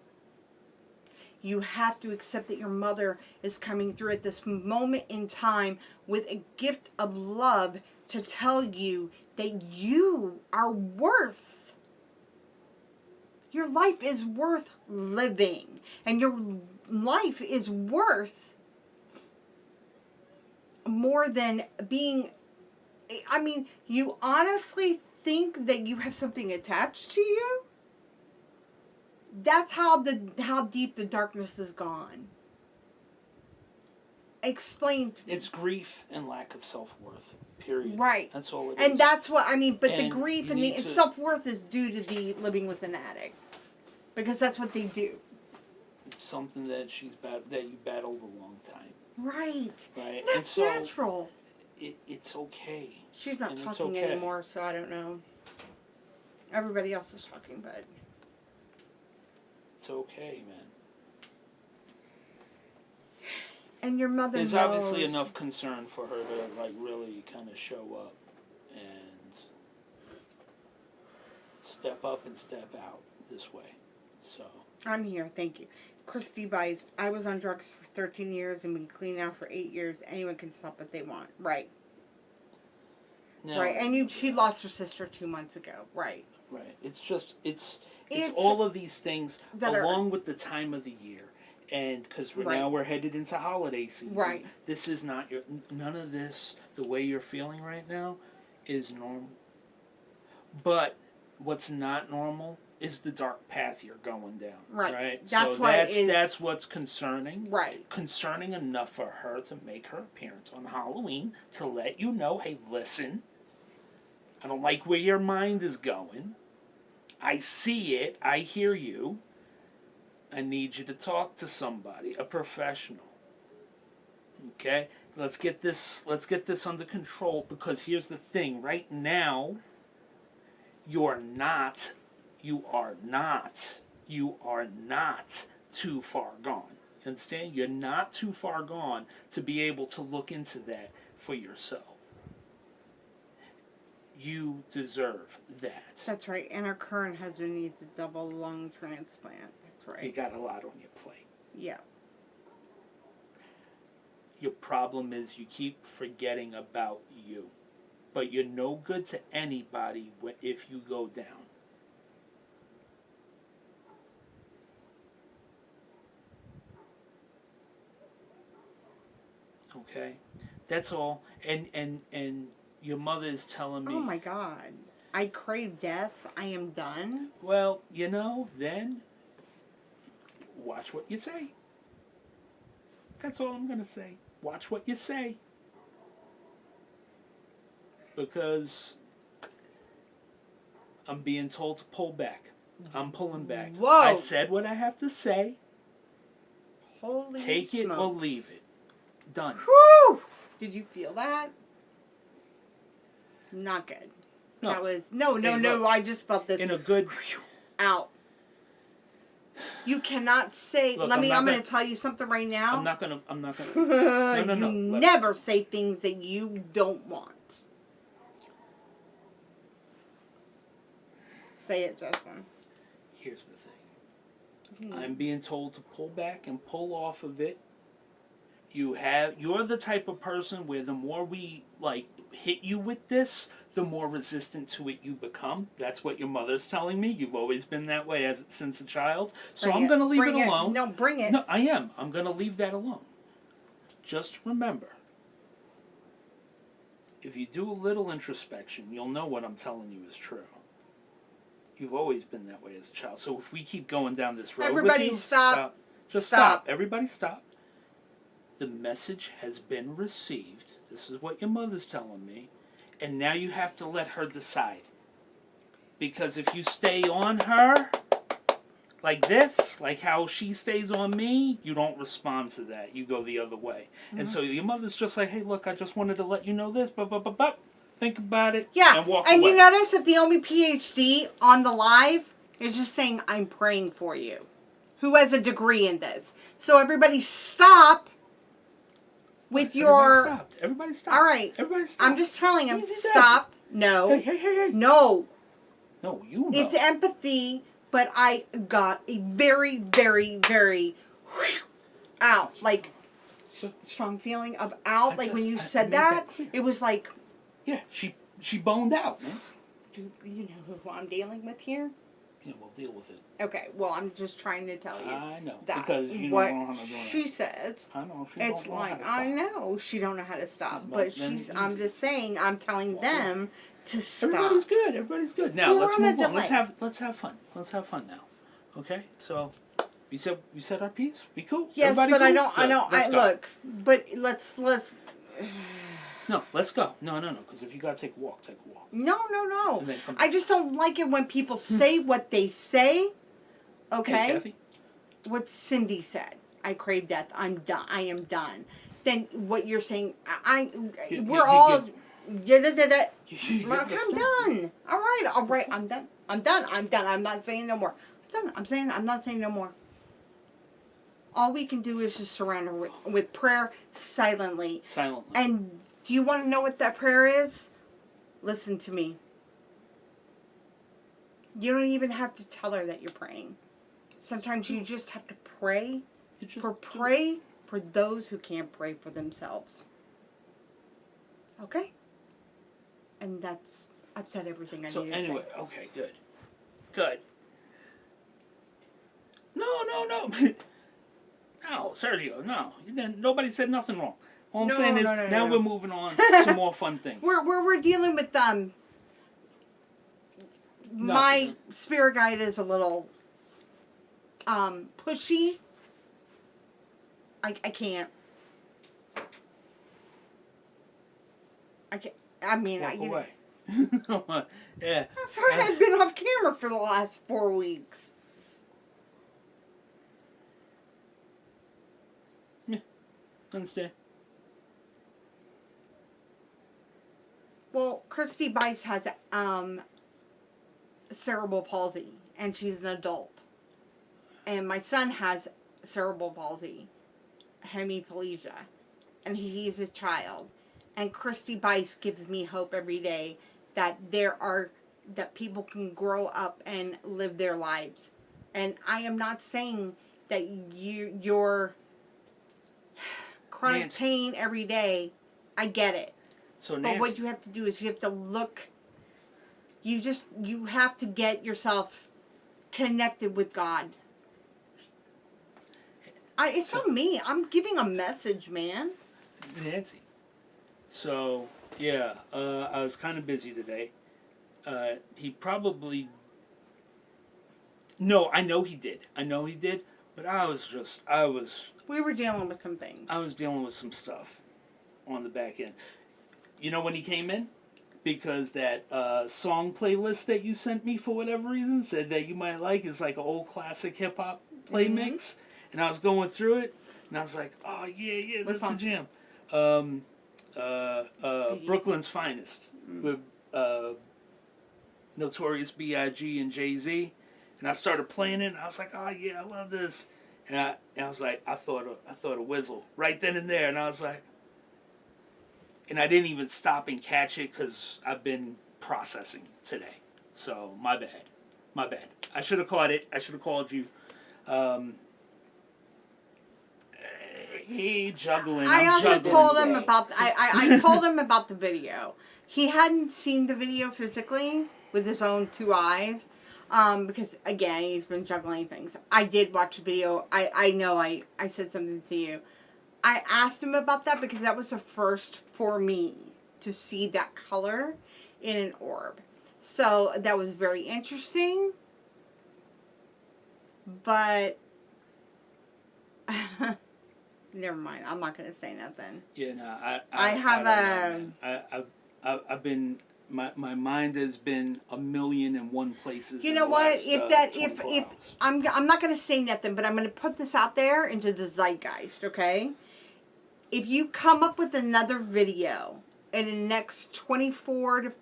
You have to accept that your mother is coming through at this moment in time with a gift of love to tell you that you are worth. Your life is worth living. And your life is worth more than being... I mean, you honestly think that you have something attached to you? That's how deep the darkness is gone. Explain to me. It's grief and lack of self-worth. Period. Right. That's all it is. And that's what I mean. But the And grief you and the need to- self-worth is due to the living with an addict, because that's what they do. It's something that that you battled a long time, Right. right? That's and so natural. it's okay. She's not and it's talking okay. anymore, so I don't know. Everybody else is talking, but It's okay, man. and your mother There's knows. obviously enough concern for her to like really kind of show up and step up and step out this way. So I'm here, thank you. Christy Bice, I was on drugs for 13 years and been clean now for 8 years. Anyone can stop if they want. Right. now, Right. And she lost her sister 2 months ago. Right. right. It's just it's It's all of these things that are- along with the time of the year. And because Right. now we're headed into holiday season, Right. this is not none of this. The way you're feeling right now is normal. But what's not normal is the dark path you're going down. Right. Right. That's so what that's what's concerning. Right. Concerning enough for her to make her appearance on Halloween to let you know, hey, listen, I don't like where your mind is going. I see it. I hear you. I need you to talk to somebody, a professional. Okay? Let's get this under control, because here's the thing. Right now, you are not too far gone. You understand? You're not too far gone to be able to look into that for yourself. You deserve that. That's right. And her current husband needs a double lung transplant. That's right. You got a lot on your plate. Yeah. Your problem is you keep forgetting about you. But you're no good to anybody if you go down. Okay? That's all. And your mother is telling me, Oh my God. I crave death. I am done. well, then watch what you say. That's all I'm going to say. Watch what you say. Because I'm being told to pull back. I'm pulling back. Whoa. I said what I have to say. Holy Take it or smokes. leave it. Done. Whew! Did you feel that? Not good. No. That was no. Hey, look, I just felt this In a good... out. You cannot say. Look, I'm I'm not going gonna- to tell you something right now. I'm not gonna... No. You Look. never say things that you don't want. Say it, Justin. Here's the thing. I'm being told to pull back and pull off of it. You're the type of person where the more we hit you with this, the more resistant to it you become. That's what your mother's telling me. You've always been that way since a child. So I'm going to leave it alone. No, bring it. No, I am. I'm going to leave that alone. Just remember, if you do a little introspection, you'll know what I'm telling you is true. You've always been that way as a child. So if we keep going down this road Everybody with you, stop. Just Stop. Everybody stop. The message has been received. This is what your mother's telling me. And now you have to let her decide. Because if you stay on her like this, like how she stays on me, you don't respond to that. You go the other way. And so your mother's just like, hey, look, I just wanted to let you know this. Think about it. Yeah, and walk and away. you notice that the only PhD on the live is just saying, I'm praying for you. Who has a degree in this. So everybody stop with your... Everybody stop. All right. Everybody stop. I'm just telling him, Easy stop. No. Hey. No. No, you know. It's empathy, but I got a very, very, very out. Like, strong feeling of out. Like, when you said made that that, clear. it was like... Yeah, she boned out, man. Do you know who I'm dealing with here? Yeah, we'll deal with it. Okay, well, I'm just trying to tell you. I know. That Because you what don't know how to do she it. says. I know. She It's don't know like, how to I stop. know she don't know how to stop, Well, but then she's. I'm easy. just saying. I'm telling them to stop. Everybody's good. Everybody's good. Now We're let's on a move on. Let's delay. have fun. Let's have fun now. Okay. So we said our piece. We cool. Yes, Everybody but I cool? don't. I Good. don't. Let's I go. look. But let's. No, let's go. No. Because if you gotta take a walk, take a walk. No. And then come I back. just don't like it when people say what they say. Okay. Hey, Kathy. What Cindy said. I crave death. I'm done. I am done. Then what you're saying? We're all. You Look, gotta I'm stop. done. All right. I'm done. I'm not saying no more. I'm done. I'm not saying no more. All we can do is just surround her with prayer silently. Silently. And do you want to know what that prayer is? Listen to me. You don't even have to tell her that you're praying. Sometimes you just have to pray. You just Pray for those who can't pray for themselves. Okay? And I've said everything I So need to anyway, say. okay, good. No. No, Sergio, no. Nobody said nothing wrong. All I'm No, saying is no, now no. we're moving on to more fun things. We're dealing with my spirit guide is a little pushy. I can't. I mean, Walk you know, away. Yeah. that's why I've been off camera for the last 4 weeks. Understand? Well, Christy Bice has cerebral palsy, and she's an adult. And my son has cerebral palsy, hemiplegia, and he's a child. And Christy Bice gives me hope every day that that people can grow up and live their lives. And I am not saying that your chronic Nancy. pain every day. I get it. So But Nancy, what you have to do is you have to look. You have to get yourself connected with God. It's on me. I'm giving a message, man. Nancy. So yeah, I was kind of busy today. He probably. No, I know he did. But I was. We were dealing with some things. I was dealing with some stuff on the back end. You know when he came in? Because that song playlist that you sent me for whatever reason said that you might like is like an old classic hip hop play mix. And I was going through it and I was like, oh yeah, What that's song? the jam. Brooklyn's Finest with Notorious B.I.G. and Jay-Z. And I started playing it and I was like, oh yeah, I love this. And I was like, I thought of Wizzle right then and there, and I was like, and I didn't even stop and catch it because I've been processing today. So my bad. I should have caught it. I should have called you. Hey, juggling. I I'm also juggling. told him today. about I told him about the video. He hadn't seen the video physically with his own two eyes, because again he's been juggling things. I did watch the video. I know I said something to you. I asked him about that because that was the first for me to see that color in an orb. So that was very interesting. But never mind. I'm not going to say nothing. Yeah, no, I have don't know, man. I've been my mind has been a million and one places. You in know the what? last, If 24 hours. I'm not going to say nothing, but I'm going to put this out there into the zeitgeist, okay? If you come up with another video in the next 24 to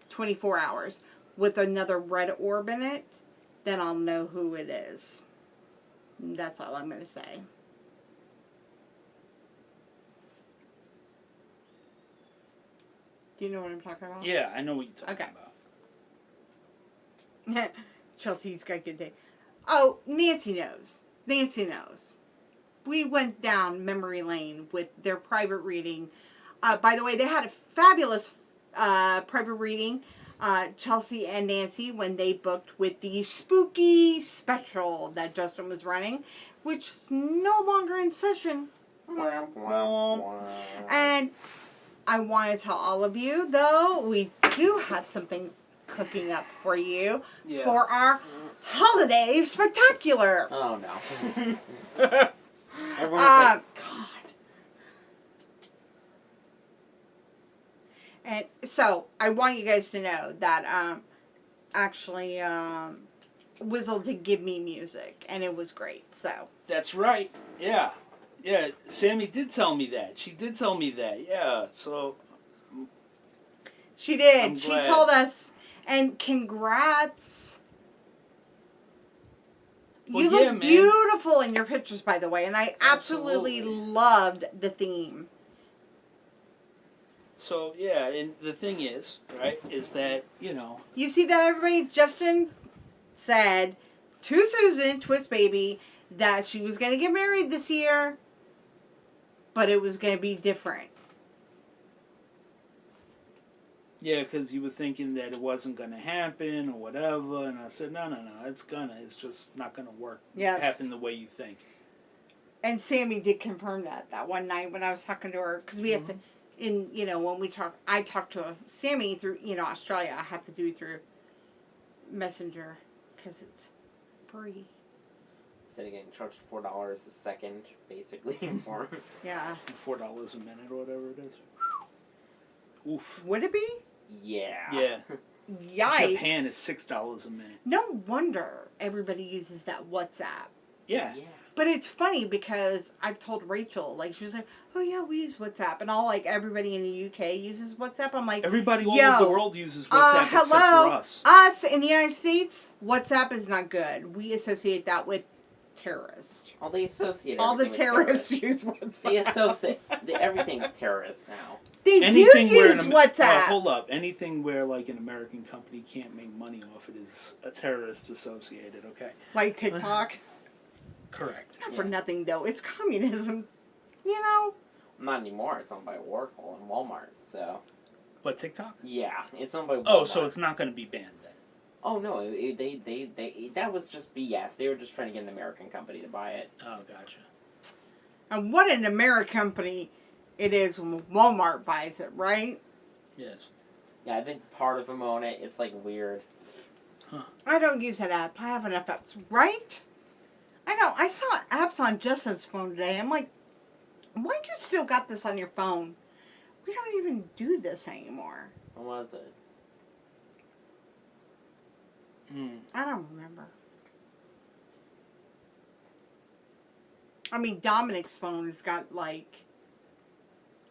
24 hours with another red orb in it, then I'll know who it is. That's all I'm going to say. Do you know what I'm talking about? Yeah, I know what you're talking Okay. about. Chelsea's got good day. Oh, Nancy knows. Nancy knows. We went down memory lane with their private reading. By the way, they had a fabulous private reading, Chelsea and Nancy, when they booked with the spooky special that Justin was running, which is no longer in session. And I want to tell all of you, though, we do have something cooking up for you Yeah. for our holiday spectacular. Oh no. Everyone's like, God. And so I want you guys to know that actually Wizzle did give me music, and it was great. So That's right. Yeah. Yeah, Sammy did tell me that. She did tell me that. Yeah. So she did. I'm She glad. told us, and congrats. Well, You yeah, look man. beautiful in your pictures, by the way, and I absolutely Absolutely. loved the theme. So yeah, and the thing is, right, is that, you know, You see that, everybody? Justin said to Susan, Twist Baby, that she was going to get married this year, but it was going to be different. yeah, because you were thinking that it wasn't going to happen or whatever, and I said, no, it's gonna. It's just not going to work. Yes. Happen the way you think. And Sammy did confirm that one night when I was talking to her, because we have to, when we talk, I talk to Sammy through, Australia. I have to do it through Messenger, because it's free. Instead of getting charged $4 a second, basically, for Yeah. $4 a minute or whatever it is. Oof. Would it be? yeah. Yeah. Yikes. Japan is $6 a minute. No wonder everybody uses that WhatsApp. Yeah. But it's funny because I've told Rachel, like, she was like, oh yeah, we use WhatsApp. And all, like, everybody in the UK uses WhatsApp. I'm like, Everybody all Yo, over the world uses WhatsApp except hello? for us. Us in the United States, WhatsApp is not good. We associate that with terrorists. Well, they associate All the everything with terrorists use WhatsApp. They associate everything's terrorist now. They Anything do where use WhatsApp. hold up. Anything where like an American company can't make money off it is a terrorist associated. Okay. Like TikTok. Correct. Not for Yeah. nothing, though. It's communism. Not anymore. It's owned by Oracle and Walmart. So What, TikTok? yeah, it's owned by Walmart. Oh, so it's not going to be banned then. Oh no, they that was just BS. They were just trying to get an American company to buy it. Oh, gotcha. And what an American company it is when Walmart buys it, right? Yes. Yeah, I think part of them own it. It's like weird. I don't use that app. I have enough apps, right? I know. I saw apps on Justin's phone today. I'm like, why you still got this on your phone? We don't even do this anymore. What was it? I don't remember. I mean, Dominic's phone has got like,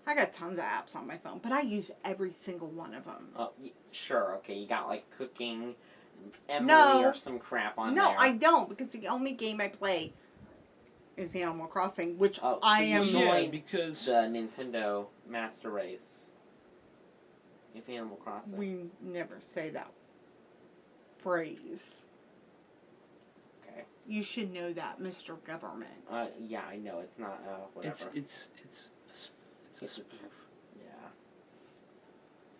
I got tons of apps on my phone, but I use every single one of them. Oh, sure. Okay, you got like cooking, Emily No. or some crap on No, there. I don't, because the only game I play is the Animal Crossing, which Oh, I so you am. enjoy- Yeah, Join because The Nintendo Master Race. If Animal Crossing. We never say that phrase. Okay. Okay. You should know that, Mr. Government. Yeah, I know it's not. Whatever. It's a spoof. Yeah.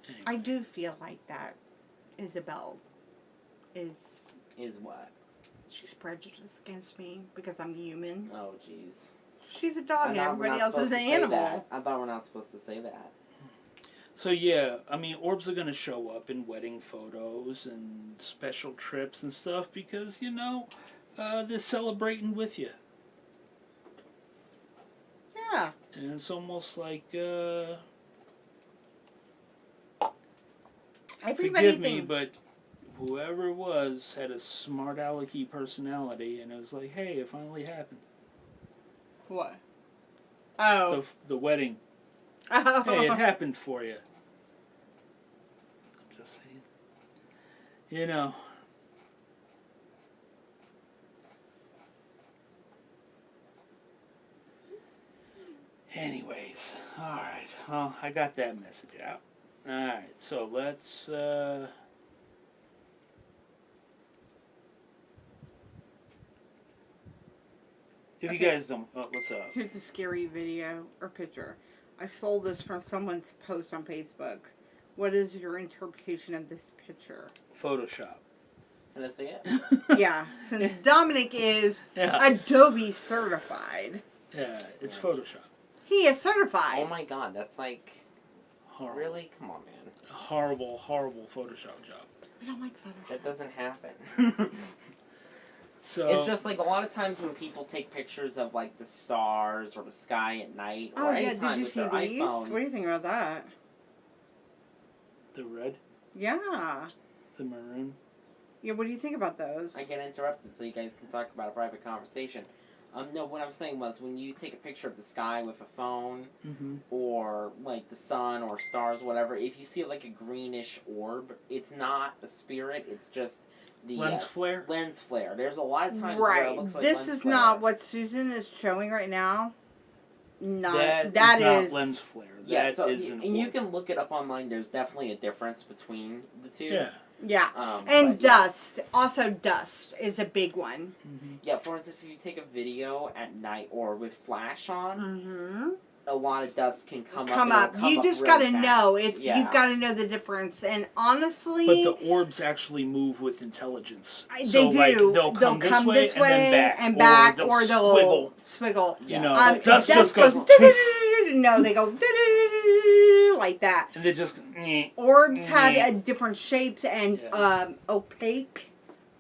Anyway. I do feel like that Isabel is what? she's prejudiced against me because I'm human. Oh, jeez. She's a I dog and thought we're everybody not else is supposed an to say animal. that. I thought we're not supposed to say that. So yeah, I mean, orbs are gonna show up in wedding photos and special trips and stuff because they're celebrating with you, Yeah. and it's almost like Everybody forgive me, thinks but whoever it was had a smart alecky personality, and it was like, hey, it finally happened. what? Oh. The wedding. Oh. Hey, it happened for you. I'm just saying. Anyways, alright. Well, I got that message out. Alright, so let's, if you guys don't, what's up? Here's a scary video or picture. I stole this from someone's post on Facebook. What is your interpretation of this picture? Photoshop. Can I say it? Yeah, since Dominic is Yeah. Adobe certified. Yeah, it's Photoshop. He is certified. Oh my god, that's like. Horrible. Really? Come on, man. Horrible Photoshop job. I don't like Photoshop. That doesn't happen. So It's just like a lot of times when people take pictures of like the stars or the sky at night or Oh yeah, anytime did you with see their these? iPhone. What do you think about that? the red, Yeah. the maroon. Yeah, what do you think about those? I get interrupted so you guys can talk about a private conversation. No, what I was saying was when you take a picture of the sky with a phone Mm-hmm. or like the sun or stars, whatever, if you see like a greenish orb, it's not a spirit, it's just the Lens flare. lens flare. There's a lot of times where it Right. looks like This lens is flare. not what Susan is showing right now. Not That that is is not lens flare. Yeah, That so is an and you orb. can look it up online. There's definitely a difference between the two. Yeah. Yeah. but And yeah. dust. Also dust is a big one. Mm-hmm. Yeah, for instance, if you take a video at night or with flash on, Mm-hmm. a lot of dust can come Come up. up. It'll You up just really gotta fast. know. It's yeah. you've gotta know the difference. And honestly, But the orbs actually move with intelligence. they So, do. like, they'll come this way and then back, or they'll squiggle. swiggle. You know, But dust just goes. goes. No, they go like that. And they just. Orbs have Yeah. different shapes and Yeah. opaque,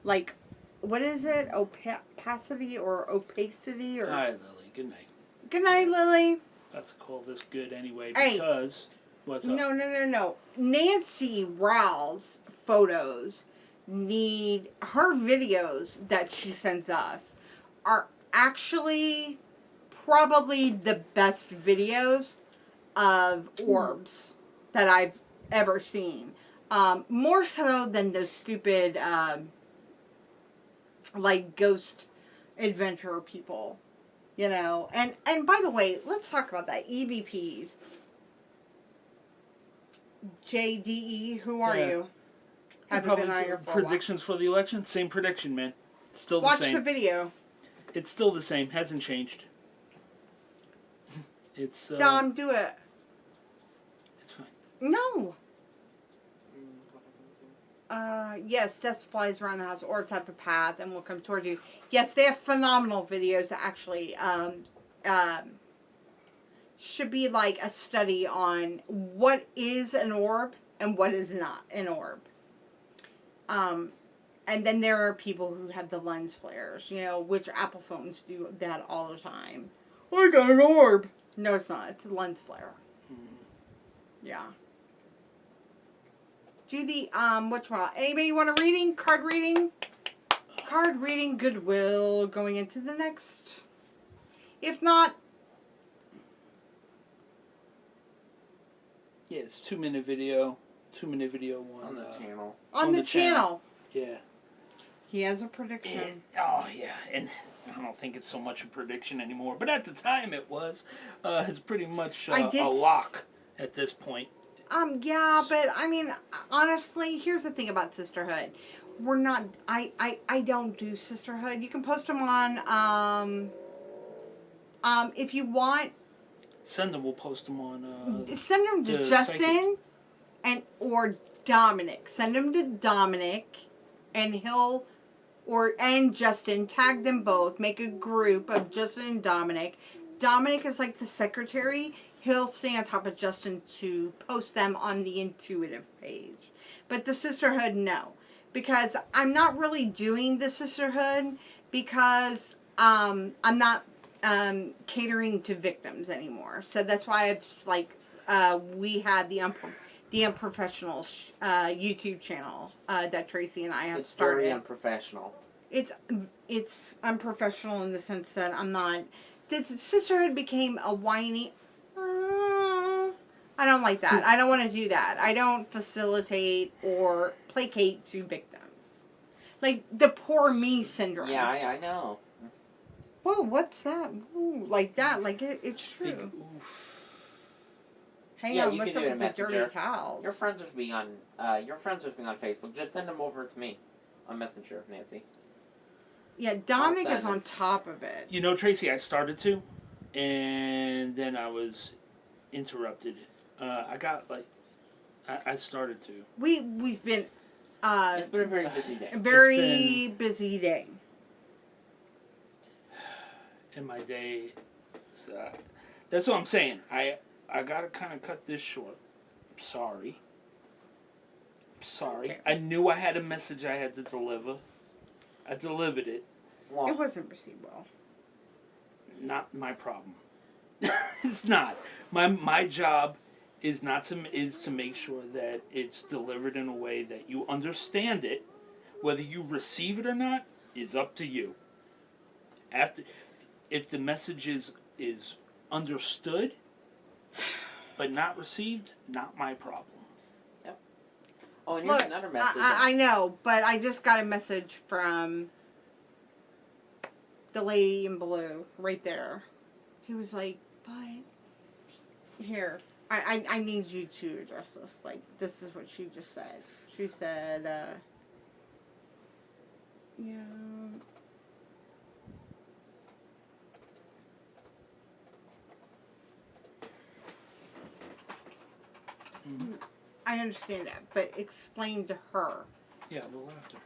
like what is it? Opacity or opacity or. All right, Lily. Good night. Good night, Lily. Let's call this good anyway Hey. because what's up? No. Nancy Rowell's photos need her videos that she sends us are actually probably the best videos of orbs that I've ever seen. More so than those stupid like ghost adventure people. You know, and by the way, let's talk about that. EVPs. JDE, who are Yeah. you? Have you Probably been on some your for a while? predictions for the election? Same prediction, man. Still the Watch same. the video. It's still the same. Hasn't changed. It's Dom, do it. It's fine. No. Yes, dust flies around the house or a type of path and will come toward you. Yes, they have phenomenal videos that actually should be like a study on what is an orb and what is not an orb. And then there are people who have the lens flares, you know, which Apple phones do that all the time. I got an orb. No, it's not. It's a lens flare. Yeah. Do the, which one? Anybody want a reading? Card reading? Card reading, Goodwill, going into the next. If not, Yeah, it's 2-minute video. 2-minute video one. on the channel. on the channel. Yeah. He has a prediction. Oh yeah, and I don't think it's so much a prediction anymore, but at the time it was. It's pretty much I did a lock at this point. Yeah, but I mean, honestly, here's the thing about sisterhood. We're not. I don't do sisterhood. You can post them on. If you want, Send them. We'll post them on. send them to the Justin, and or Dominic. Send them to Dominic, and he'll, and Justin. Tag them both. Make a group of Justin and Dominic. Dominic is like the secretary. He'll stay on top of Justin to post them on the Intuitive page. But the sisterhood, no. Because I'm not really doing the sisterhood because I'm not catering to victims anymore. So that's why it's like we had the Unprofessional YouTube channel that Tracy and I have started. Very unprofessional. It's unprofessional in the sense that I'm not. The sisterhood became a whiny. I don't like that. I don't want to do that. I don't facilitate or placate to victims. Like the poor me syndrome. Yeah, I know. Whoa, what's that? Ooh, like that. Like it's true. Big oof. Hang Yeah, on, you what's can up do it with the in dirty Messenger. towels? You're friends with me on Facebook. Just send them over to me on Messenger, Nancy. Yeah, Dominic I'll is send on it. top of it. You know, Tracy, I started to, and then I was interrupted. I got like, I started to. We've been It's been a very busy day. a very busy day. In my day, so that's what I'm saying. I gotta kind of cut this short. Sorry. Okay. I knew I had a message I had to deliver. I delivered it. Well, It wasn't received well. Not my problem. It's not. My job is to make sure that it's delivered in a way that you understand it. Whether you receive it or not is up to you. If the message is understood but not received, not my problem. oh, and here's Look, another message. I know, but I just got a message from the lady in blue right there. He was like, but here, I need you to address this. Like, this is what she just said. She said, yeah. Mm-hmm. I understand that, but explain to her. Yeah, we'll after.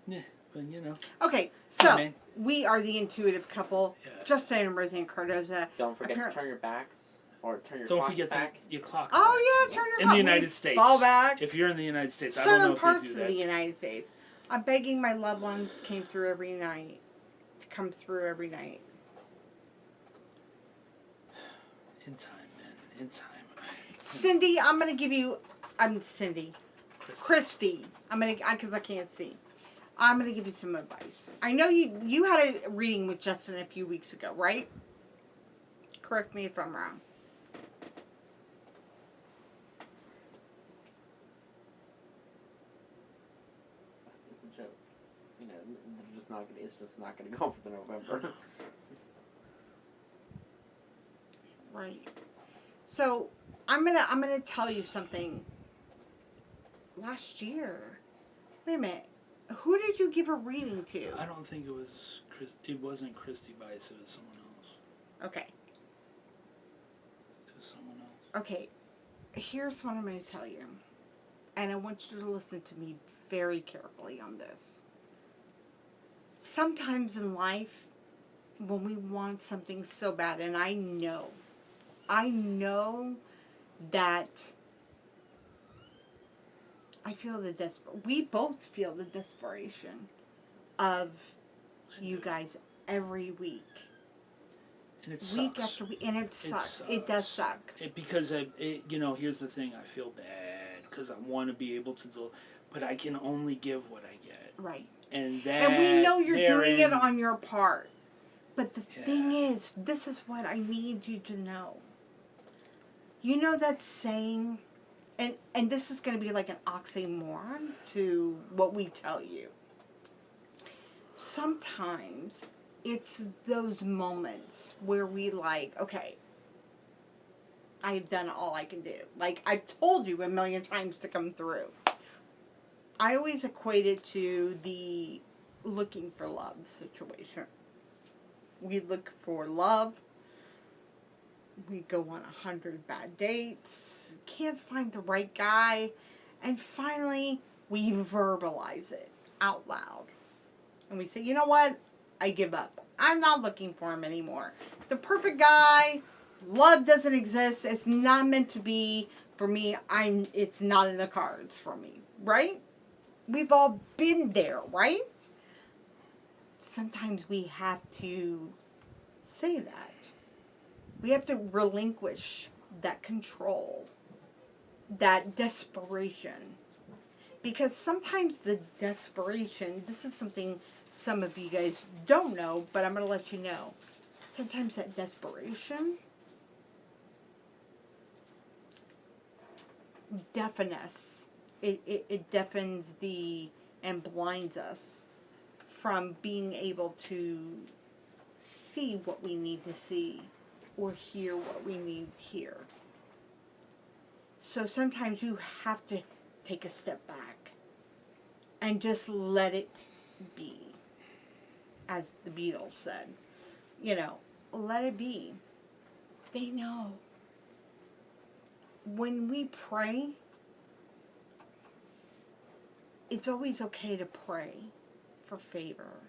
Yeah, but you know. Okay, Hey, so man. we are the intuitive couple, Yeah. Justin and Roseanne Cardoza. Don't forget Apparent- to turn your backs or turn your Don't clocks forget back. your clock. Oh yeah, turn your In clock. the United We States. Fall back. If you're in the United States, I don't know Certain if parts they of do that. the United States. I'm begging my loved ones came through every night to come through every night. In time, man. In time. Cindy, I'm gonna give you. I'm Cindy. Kristen. Christy. I'm gonna because I can't see. I'm gonna give you some advice. I know you had a reading with Justin a few weeks ago, right? Correct me if I'm wrong. It's a joke. You know, it's just not gonna go for the November. Right. So I'm gonna tell you something. Last year, wait a minute. Who did you give a reading to? I don't think it was It wasn't Christy Bice. It was someone else. Okay. It was someone else. Okay. Here's what I'm gonna tell you, and I want you to listen to me very carefully on this. Sometimes in life, when we want something so bad, and I know that I feel we both feel the desperation of you guys every week. And it Week sucks. after week, and it sucks. It does suck. Because here's the thing. I feel bad because I want to be able to do, but I can only give what I get. Right. And that. And we know you're doing it therein- on your part. But the Yeah. thing is, this is what I need you to know. You know that saying, and this is going to be like an oxymoron to what we tell you. Sometimes it's those moments where we like, okay, I've done all I can do. Like, I've told you a million times to come through. I always equate it to the looking for love situation. We look for love. We go on 100 bad dates. Can't find the right guy. And finally, we verbalize it out loud. And we say, you know what? I give up. I'm not looking for him anymore. The perfect guy, love doesn't exist. It's not meant to be for me. It's not in the cards for me, right? We've all been there, right? Sometimes we have to say that. We have to relinquish that control, that desperation. Because sometimes the desperation, this is something some of you guys don't know, but I'm going to let you know. Sometimes that desperation deafens us. It deafens and blinds us from being able to see what we need to see or hear what we need to hear. So sometimes you have to take a step back and just let it be. As the Beatles said, let it be. They know. When we pray, it's always okay to pray for favor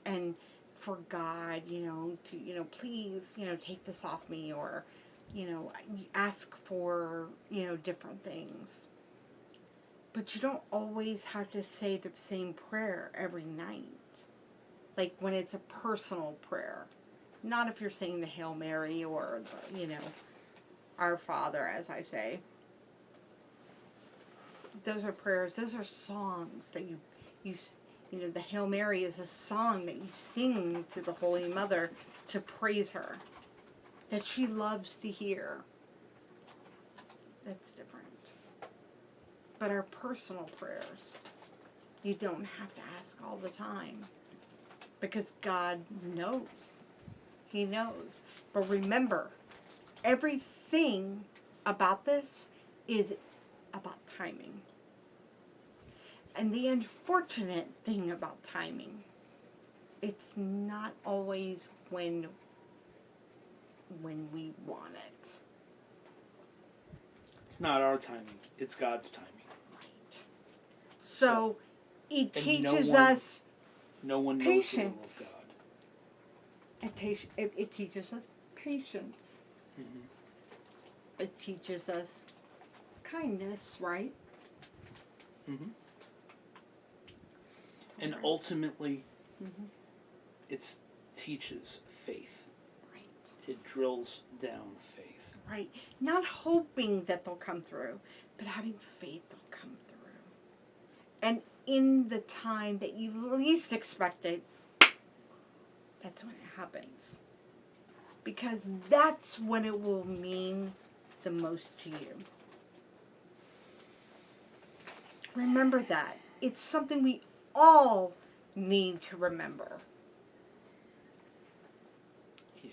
and for God, to, please, take this off me, or, ask for, different things. But you don't always have to say the same prayer every night. Like when it's a personal prayer. Not if you're saying the Hail Mary or, Our Father, as I say. Those are prayers. Those are songs that you the Hail Mary is a song that you sing to the Holy Mother to praise her. That she loves to hear. That's different. But our personal prayers, you don't have to ask all the time. Because God knows. He knows. But remember, everything about this is about timing. And the unfortunate thing about timing, it's not always when we want it. It's not our timing. It's God's timing. Right. So it teaches us no one knows patience. the will of God. It teaches us patience. Mm-hmm. It teaches us kindness, right? Mm-hmm. And ultimately, it teaches faith. Right. It drills down faith. Right. Not hoping that they'll come through, but having faith they'll come through. And in the time that you least expect it, that's when it happens. Because that's when it will mean the most to you. Remember that. It's something we all need to remember. Yeah.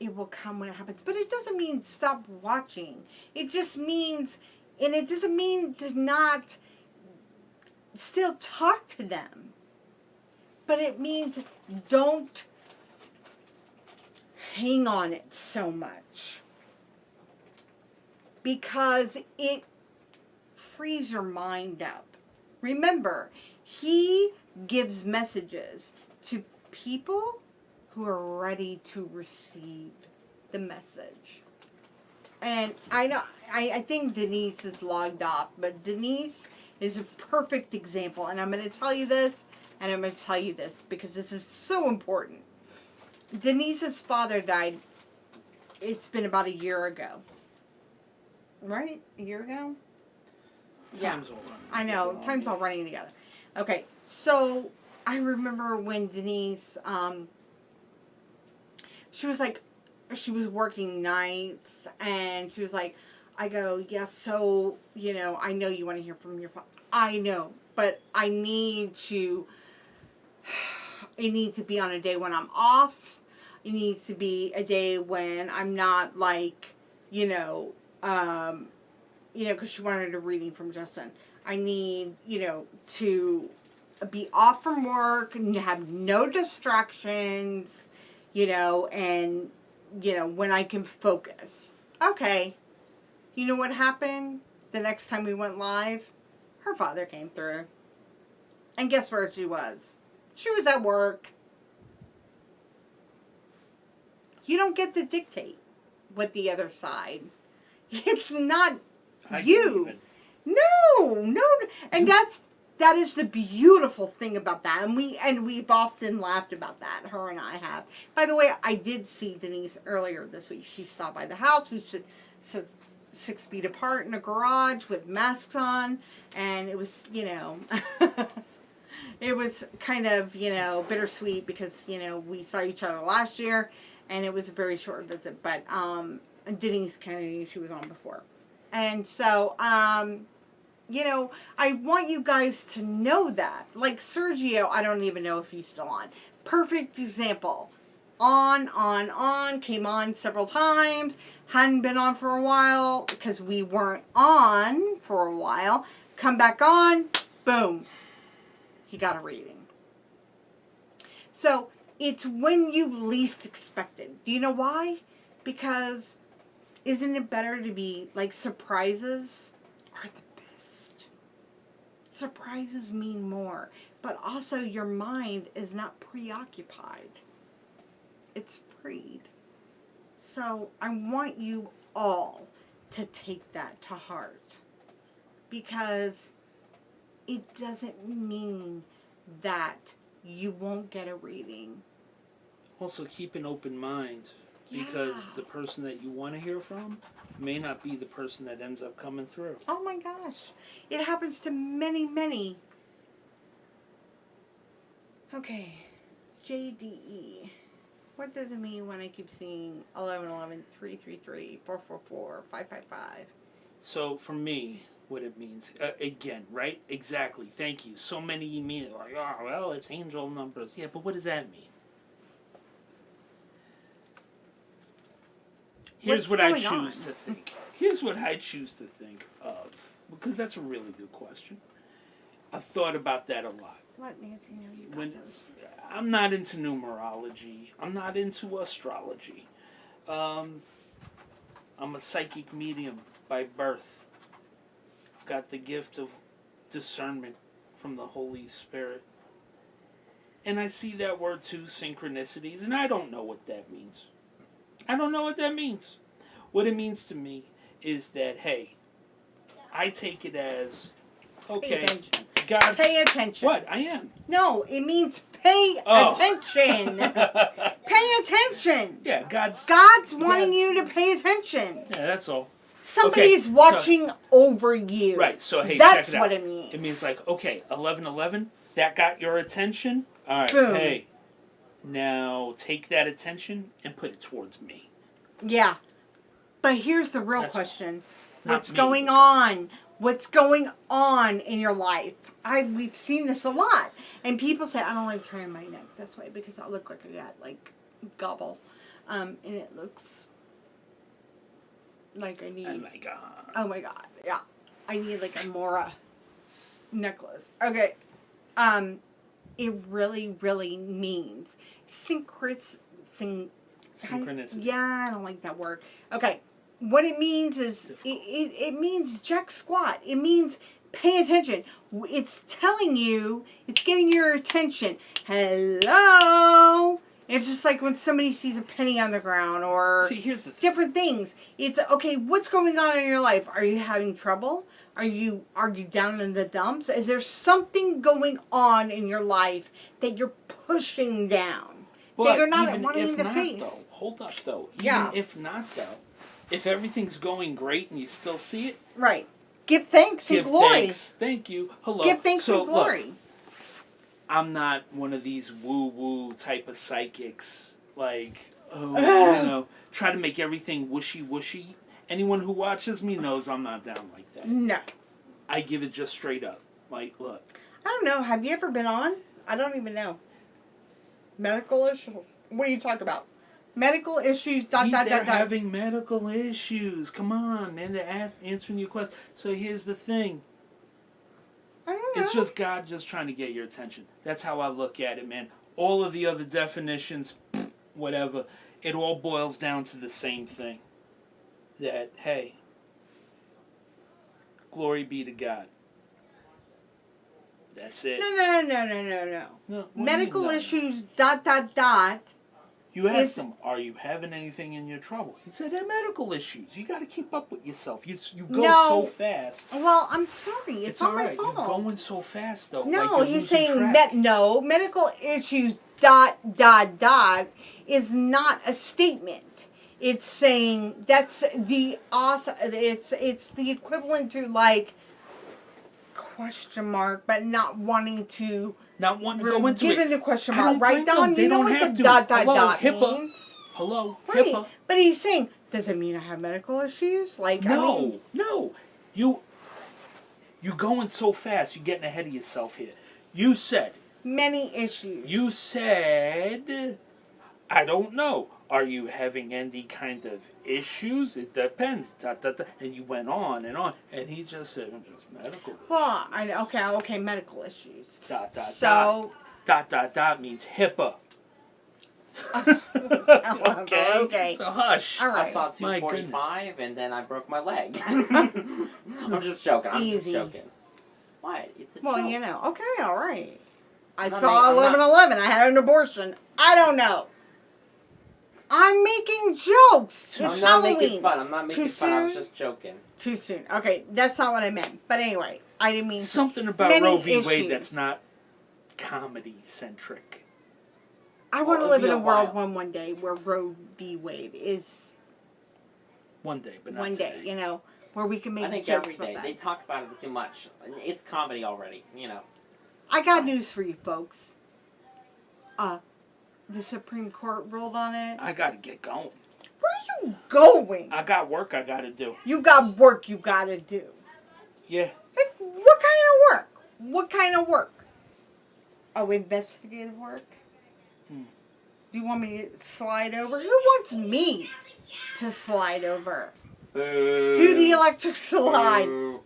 It will come when it happens. But it doesn't mean stop watching. It just means, and it doesn't mean to not still talk to them. But it means don't hang on it so much. Because it frees your mind up. Remember, he gives messages to people who are ready to receive the message. And I think Denise is logged off, but Denise is a perfect example. And I'm going to tell you this, and I'm going to tell you this, because this is so important. Denise's father died, it's been about a year ago. Right? A year ago? Time's all running. I know. Time's all running together. Okay. So, I remember when Denise, she was like, she was working nights, and she was like, I go, yes, so, I know you want to hear from your father. I know, but I need to, it needs to be on a day when I'm off. It needs to be a day when I'm not like, because she wanted a reading from Justin. I need, to be off from work and have no distractions, and, when I can focus. Okay. You know what happened the next time we went live? Her father came through. And guess where she was? She was at work. You don't get to dictate what the other side. It's not you. No. And that is the beautiful thing about that. And we've often laughed about that. Her and I have. By the way, I did see Denise earlier this week. She stopped by the house. We sit 6 feet apart in a garage with masks on, and it was, it was kind of, bittersweet because, we saw each other last year, and it was a very short visit, but Denise Kennedy, she was on before. And so, I want you guys to know that. Like Sergio, I don't even know if he's still on. Perfect example. On, came on several times, hadn't been on for a while because we weren't on for a while. Come back on, boom, he got a reading. So it's when you least expect it. Do you know why? Because isn't it better to be like surprises are the best? Surprises mean more, but also your mind is not preoccupied. It's freed. So I want you all to take that to heart, because it doesn't mean that you won't get a reading. Also, keep an open mind, because Yeah. the person that you want to hear from may not be the person that ends up coming through. Oh my gosh. It happens to many, many. Okay. JDE. What does it mean when I keep seeing 1111, 333, 444, 555? So for me, what it means, again, right? Exactly. Thank you. So many mean like, oh, well, it's angel numbers. Yeah, but what does that mean? Here's what I choose to think. Here's what I choose to think of, because that's a really good question. I've thought about that a lot. Let Nancy know you got When those. I'm not into numerology, I'm not into astrology. I'm a psychic medium by birth. I've got the gift of discernment from the Holy Spirit. And I see that word too, synchronicities, and I don't know what that means. I don't know what that means. What it means to me is that, hey, I take it as, Pay okay, attention. God. Pay attention. What? I am. No, it means pay Oh. attention. Pay attention. Yeah, God's wanting you to pay attention. Yeah, that's all. Somebody's Okay, watching over you. Right, so hey, That's check it out. what it means. It means like, okay, 1111, that got your attention? Alright, Boom. hey, now take that attention and put it towards me. Yeah. But here's the real That's question. not What's me. going on? What's going on in your life? We've seen this a lot. And people say, I don't like turning my neck this way because I look like I got, like, gobble. And it looks like I need... Oh my god. Oh my god, yeah. I need, like, a Mora necklace. Okay. It really, really means synchronicity. Yeah, I don't like that word. Okay. What it means is, it means jack squat. It means pay attention. It's telling you, it's getting your attention. Hello? It's just like when somebody sees a penny on the ground or See, here's the thing. different things. It's, okay, what's going on in your life? Are you having trouble? Are you down in the dumps? Is there something going on in your life that you're pushing down? that you're not even wanting if to not, face? though, hold up, though. Even Yeah. if not, though, if everything's going great and you still see it, Right. Give thanks and give glory. thanks. Thank you. Hello. Give thanks So, and glory. Look, I'm not one of these woo-woo type of psychics. Like, try to make everything whooshy-whooshy. Anyone who watches me knows I'm not down like that. No. I give it just straight up. Like, look. I don't know. Have you ever been on? I don't even know. Medical issue? What are you talking about? Medical issues. They're having medical issues. Come on, man. They're answering your question. So here's the thing. I don't know. It's just God just trying to get your attention. That's how I look at it, man. All of the other definitions, whatever, it all boils down to the same thing. That, hey, glory be to God. That's it. No. No, what do you Medical mean, no? issues. You asked is- him, are you having anything in your trouble? He said, they're medical issues. You got to keep up with yourself. You go No. so fast. Well, I'm sorry. It's not all my right. fault. You're going so fast, though. No, like you're he's losing saying track. medical issues is not a statement. It's saying that's the awesome. It's the equivalent to like question mark, but not wanting to Not wanting to really go into give it. it a question I mark. don't Right, blame them. Dom? They You know don't what have the to. Hello, HIPAA. means? Hello, Right, HIPAA. but he's saying, does it mean I have medical issues? Like, I mean, No. You're going so fast. You're getting ahead of yourself here. You said, many issues. I don't know. Are you having any kind of issues? It depends. And you went on, and he just said, I'm just medical issues. Well, okay, medical issues. So, means HIPAA. Okay. So hush. All I right. saw My 245 and then I broke my leg. I'm just joking. I'm Easy. just joking. What? It's a Well, joke. you know, okay, all right. I I'm not saw making- I'm 11/11. I had an abortion. I don't know. I'm making jokes. It's I'm not Halloween. making fun. I'm not making Too fun. I was soon? just joking. Too soon. Okay, that's not what I meant. But anyway, I didn't mean to. Something about Many Roe v. Wade issues. that's not comedy centric. I want to Well, live it'll in be a a world while. one day where Roe v. Wade is One day, but not one today. day, you know, where we can I make think jokes every about day. that. They talk about it too much. It's comedy already, you know. I got news for you folks. The Supreme Court ruled on it. I gotta get going. Where are you going? I got work I gotta do. You got work you gotta do. Yeah. What kind of work? What kind of work? Oh, investigative work? Do you want me to slide over? Who wants me to slide over? Do the electric slide. Boo.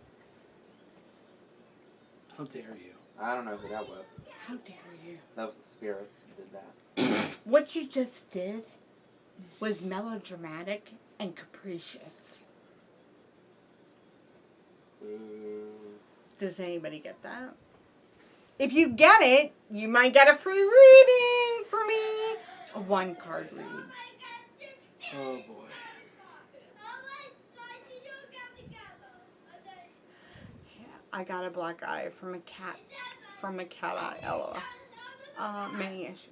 How dare you? I don't know who that was. How dare you? That was the spirits that did that. What you just did was melodramatic and capricious. Boo. Does anybody get that? If you get it, you might get a free reading for me. A 1-card reading. Oh boy. Yeah, I got a black eye from a cat eye, LOL. Many issues.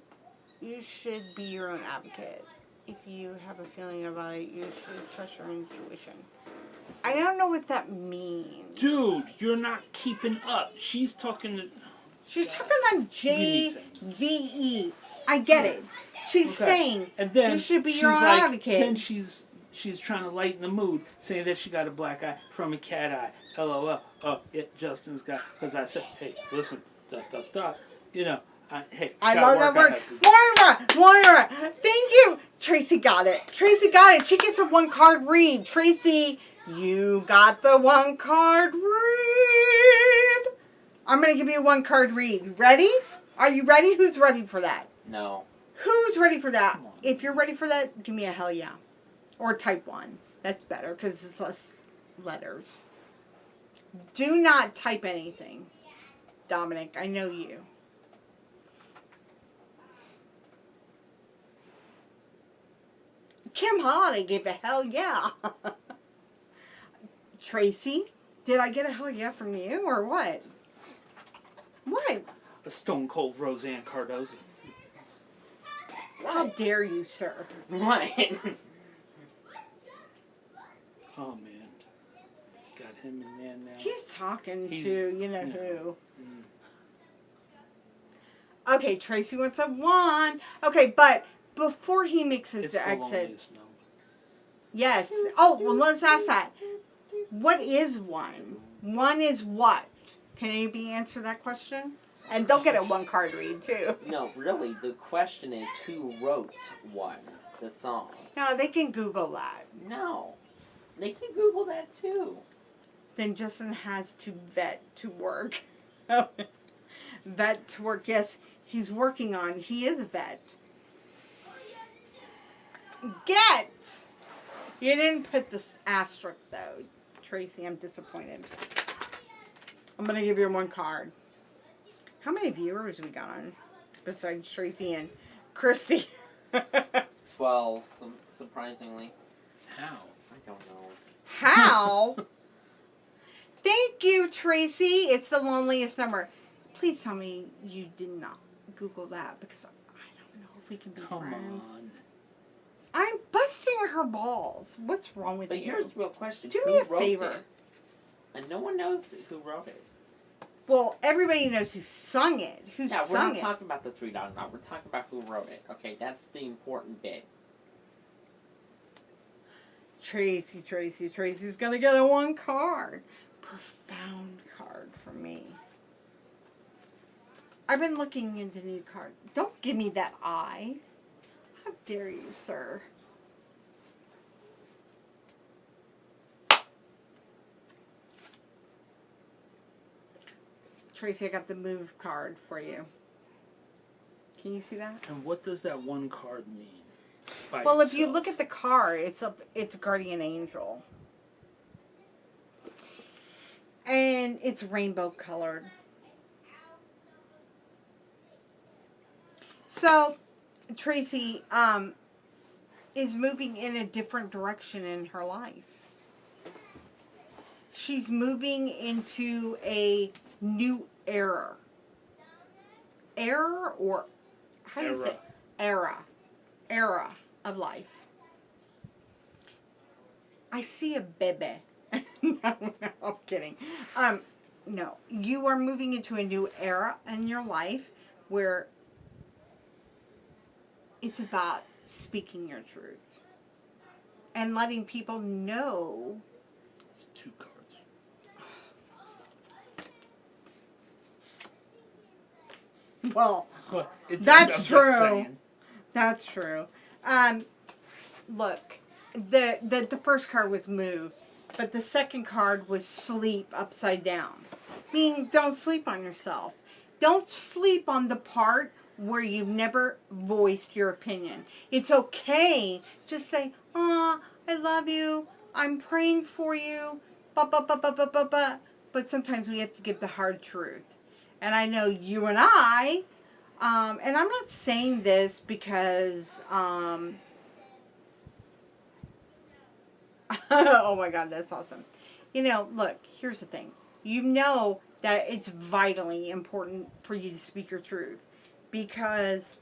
You should be your own advocate. If you have a feeling about it, you should trust your intuition. I don't know what that means. Dude, you're not keeping up. She's talking to... She's talking on need JDE. I get it. She's Okay. saying And then you should be she's your own like, advocate. Then she's trying to lighten the mood, saying that she got a black eye from a cat eye. LOL. Oh, yeah, Justin's got... Because I said, hey, listen, ... You know, hey, I got love work that word. I have to do. Moira! Thank you! Tracy got it. Tracy got it. She gets a 1-card read. Tracy, you got the 1-card read. I'm going to give you a 1-card read. Ready? Are you ready? Who's ready for that? No. Who's ready for that? Come on. If you're ready for that, give me a hell yeah. Or type 1. That's better because it's less letters. Do not type anything. Dominic, I know you. Kim Holiday gave a hell yeah. Tracy, did I get a hell yeah from you or what? What? A stone cold Roseanne Cardozo. How dare you, sir? What? Oh, man. Got him in there now. He's talking He's- to you know yeah. who. Okay, Tracy wants a 1. Okay, but before he makes his It's the exit, loneliest number. yes. Oh, well, let's ask that. What is 1? 1 is what? Can anybody answer that question? And they'll get a 1-card read too. No, really, the question is who wrote one? the song. No, they can Google that. No. They can Google that too. Then Justin has to vet to work. Vet to work. Yes, he's working on. He is a vet. Get. You didn't put this asterisk though, Tracy. I'm disappointed. I'm gonna give you one card. How many viewers we got on besides Tracy and Christy? 12, surprisingly. How? I don't know. How? Thank you, Tracy. It's the loneliest number. Please tell me you did not Google that because I don't know if we can be Come friends. on. I'm busting her balls. What's wrong with But you? here's the real question. Do Who me a wrote favor. it? And no one knows who wrote it. Well, everybody knows who sung it. Who Yeah, we're sung not it? talking about the $3 note. We're talking about who wrote it. Okay, that's the important bit. Tracy's gonna get a one card. Profound card for me. I've been looking into new cards. Don't give me that eye. How dare you, sir? Tracy, I got the move card for you. Can you see that? And what does that one card mean? By Well, if you itself? look at the card, it's a guardian angel. And it's rainbow colored. So, Tracy is moving in a different direction in her life. She's moving into a new era. Era or how do you say? Era of life. I see a baby. No, I'm kidding. No, you are moving into a new era in your life where it's about speaking your truth and letting people know. It's 2 cards. Well, It's, That's I'm just true. saying. that's true. Look, the first card was move, but the second card was sleep upside down. Meaning, don't sleep on yourself. Don't sleep on the part where you've never voiced your opinion. It's okay to say, "Aw, I love you. I'm praying for you." But sometimes we have to give the hard truth. And I know you and I, and I'm not saying this because, oh my God, that's awesome. You know, look, here's the thing. You know that it's vitally important for you to speak your truth. Because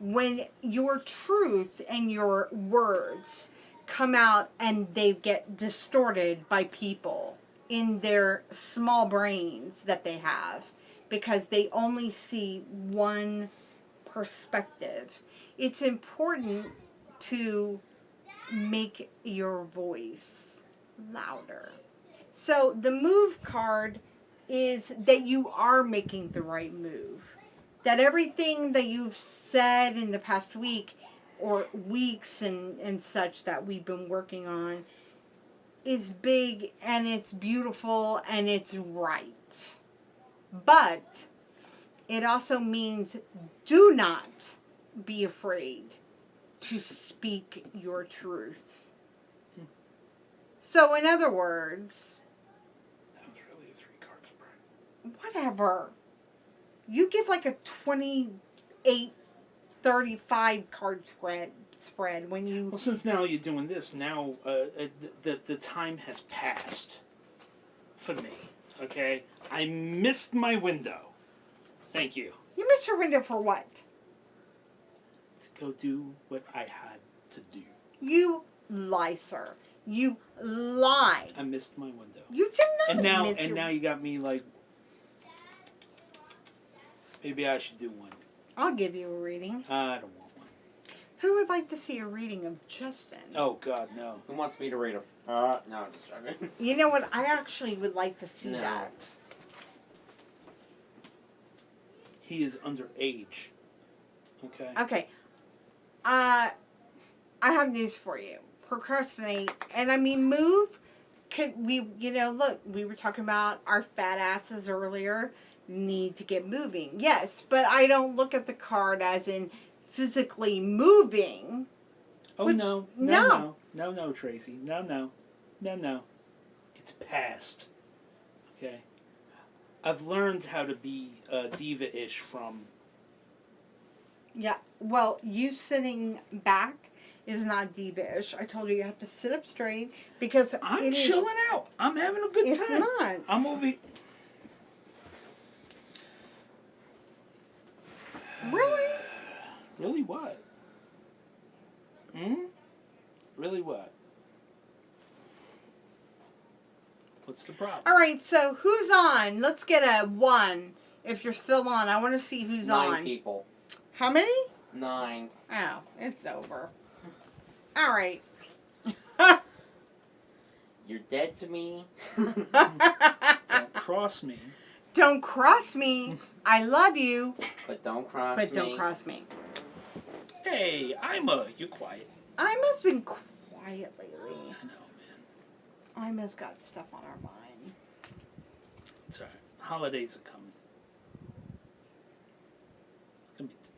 when your truth and your words come out and they get distorted by people in their small brains that they have, because they only see one perspective, it's important to make your voice louder. So the move card is that you are making the right move. That everything that you've said in the past week or weeks and such that we've been working on is big and it's beautiful and it's right. But it also means do not be afraid to speak your truth. So in other words, That was really a 3-card spread. whatever. You give like a 28, 35 card spread when you... Well, since now you're doing this, now the time has passed for me. Okay, I missed my window. Thank you. You missed your window for what? To go do what I had to do. You lie, sir. You lie. I missed my window. You did not And miss your... now you got me like. Maybe I should do one. I'll give you a reading. I don't want one. Who would like to see a reading of Justin? Oh God, no. Who wants me to read him? No, I'm just joking. You know what? I actually would like to see No. that. He is underage. Okay. Okay. I have news for you. Procrastinate, and I mean move. Look, we were talking about our fat asses earlier. Need to get moving. Yes, but I don't look at the card as in physically moving. Oh, Which- no, Tracy. No. It's past. Okay? I've learned how to be diva-ish from... Yeah, well, you sitting back is not diva-ish. I told you have to sit up straight because I'm chilling out. I'm having a good It's time. not. I'm over... Really? Really what? Really what? What's the problem? All right, so who's on? Let's get a 1 if you're still on. I want to see who's 9 on. people. How many? 9. Oh, it's over. All right. You're dead to me. Don't cross me. Don't cross me. I love you, But don't cross but me. don't cross me. Hey, you're quiet. Ima's been quiet lately. I know, man. Ima's got stuff on our mind. It's alright. Holidays are coming. It's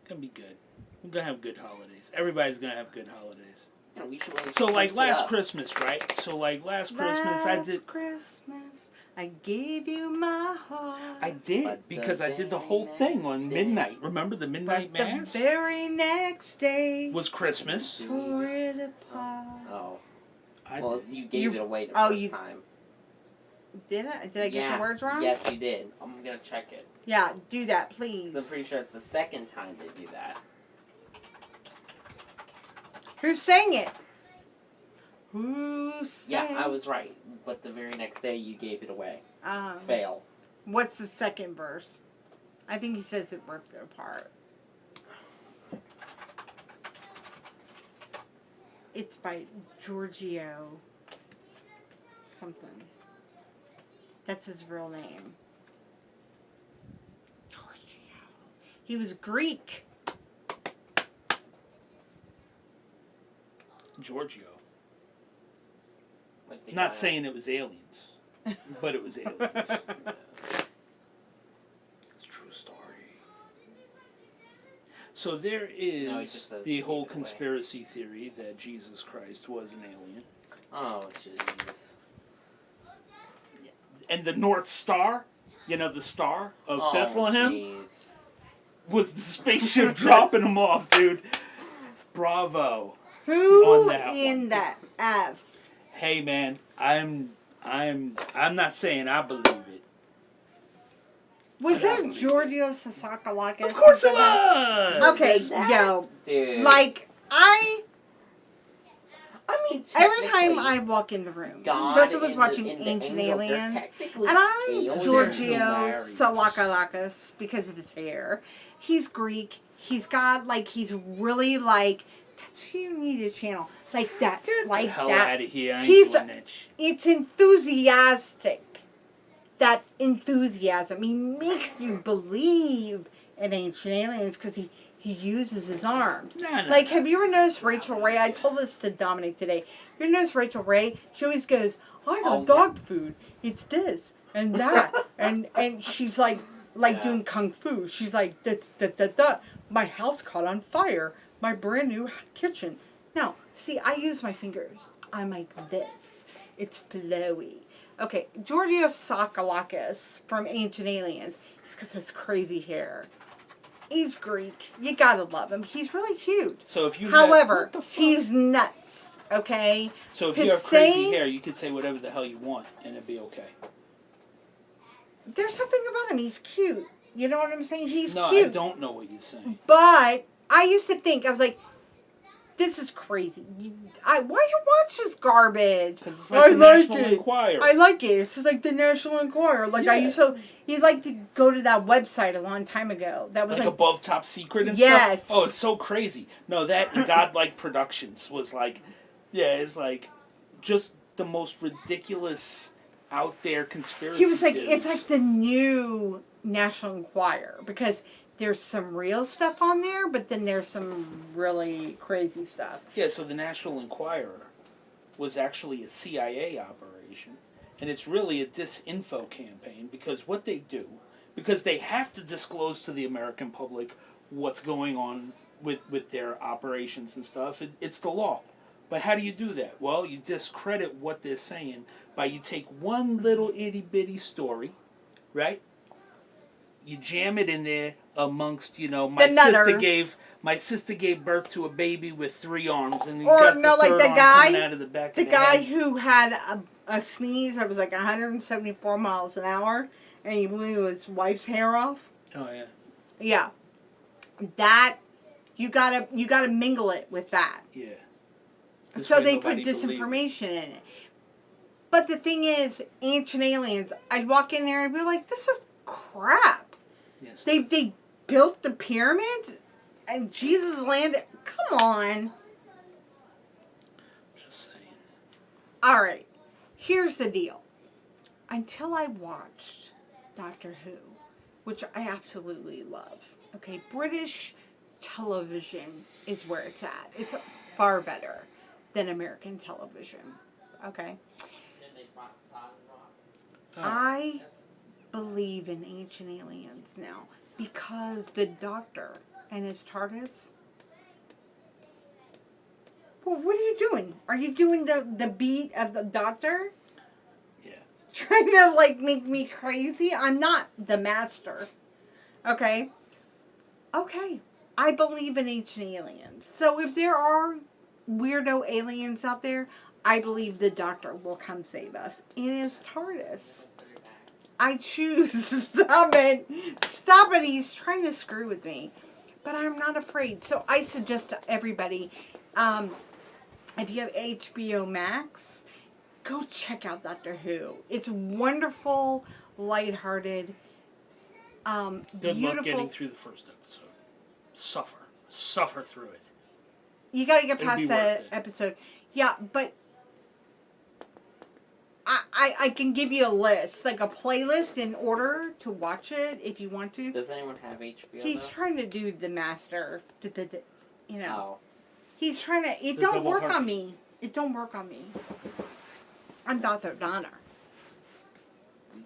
gonna be good. We're gonna have good holidays. Everybody's gonna have good holidays. You know, we should really So like spice it last up. Christmas, right? So like last Christmas, I Last did. Christmas, I gave you my heart. I did But because the I did the very whole thing next on day- midnight. Remember the midnight But mass the very next day, was Christmas. tore it apart. Oh. I Well, did. you gave You- it away the oh, first you- time. Did I? Did I get Yeah. the words wrong? Yes, you did. I'm gonna check it. Yeah, do that, please. I'm pretty sure it's the second time they do that. Who sang it? Who sang? Yeah, I was right. But the very next day, you gave it away. Fail. What's the second verse? I think he says it ripped it apart. It's by Giorgio something. That's his real name. Giorgio. He was Greek. Giorgio. Like the Not guy- saying it was aliens, but it was aliens. It's a true story. So there No, he just is says the give whole it away. conspiracy theory that Jesus Christ was an alien. Oh, jeez. And the North Star, the star of Oh, Bethlehem, jeez. was the spaceship dropping them off, dude. Bravo. Who On that in the F? Hey man, I'm not saying I believe it. Was I that believe it. Giorgio Sasakalakis? Of course it was. Okay, That- yo. Dude. Like, I mean, every time technically, I walk in the room, God Justin was and watching the Ancient angels, they're Aliens, technically and I like aliens. Giorgio hilarious. Salakalakis because of his hair. He's Greek. He's got, like, he's really, like, that's who you need to channel. Like that. Get like the hell that. out of here. I ain't He's- doing that shit. It's enthusiastic. That enthusiasm. He makes you believe in Ancient Aliens because he uses his arms. No. Like, have you ever noticed Rachel Ray? I told this to Dominic today. You notice Rachel Ray? She always goes, I got Oh, dog food. It's this and that. and she's like Yeah. doing kung fu. She's like, da. My house caught on fire. My brand new kitchen. No, see, I use my fingers. I'm like this. It's flowy. Okay, Giorgio Sakalakis from Ancient Aliens. He's got this crazy hair. He's Greek. You gotta love him. He's really cute. So if you However, what the fuck? he's nuts. Okay? So if to you have crazy say- hair, you could say whatever the hell you want and it'd be okay. There's something about him. He's cute. You know what I'm saying? He's No, cute. I don't know what you're saying. But I used to think, I was like, this is crazy. Why you watch this garbage? Because it's like the National Enquirer. I like it. It's just like the National Enquirer. Like I Yeah. used to, you'd like to go to that website a long time ago. That was like like, above top secret and Yes. stuff. Oh, it's so crazy. No, that and Godlike Productions was like, yeah, it's like just the most ridiculous out there conspiracy. he was like, theories. it's like the new National Enquirer because there's some real stuff on there, but then there's some really crazy stuff. Yeah, so the National Enquirer was actually a CIA operation, and it's really a disinfo campaign because what they do, because they have to disclose to the American public what's going on with their operations and stuff. It's the law. But how do you do that? Well, you discredit what they're saying by you take one little itty bitty story, right? You jam it in there amongst, you know, my sister gave birth to a baby with 3 arms, and you Or, got no, the like third the arm guy- coming out of the back The of the guy head. who had a sneeze that was like 174 miles an hour, and he blew his wife's hair off. Oh yeah. Yeah, that you gotta mingle it with that. Yeah. This So way they put nobody believed it. disinformation in it. But the thing is, Ancient Aliens, I'd walk in there and be like, this is crap. Yes. They built the pyramids and Jesus landed. Come on. Just saying. All right. Here's the deal. Until I watched Doctor Who, which I absolutely love. Okay, British television is where it's at. It's far better than American television. Okay. Oh. I believe in Ancient Aliens now because the Doctor and his TARDIS. Well, what are you doing? Are you doing the beat of the Doctor? Yeah. Trying to like make me crazy? I'm not the master. Okay? Okay. I believe in Ancient Aliens. So if there are weirdo aliens out there, I believe the Doctor will come save us in his TARDIS. I choose. Stop it. Stop it. He's trying to screw with me. But I'm not afraid. So I suggest to everybody, if you have HBO Max, go check out Doctor Who. It's wonderful, lighthearted, Good luck getting beautiful. through the first episode. Suffer through it. You got to get It'll past be that worth it. episode. Yeah, but I can give you a list, like a playlist in order to watch it if you want to. Does anyone have HBO? He's though? trying to do the master, you know. Oh. He's trying to. It The don't double work on heart. me. It don't work on me. I'm Dr. Donna.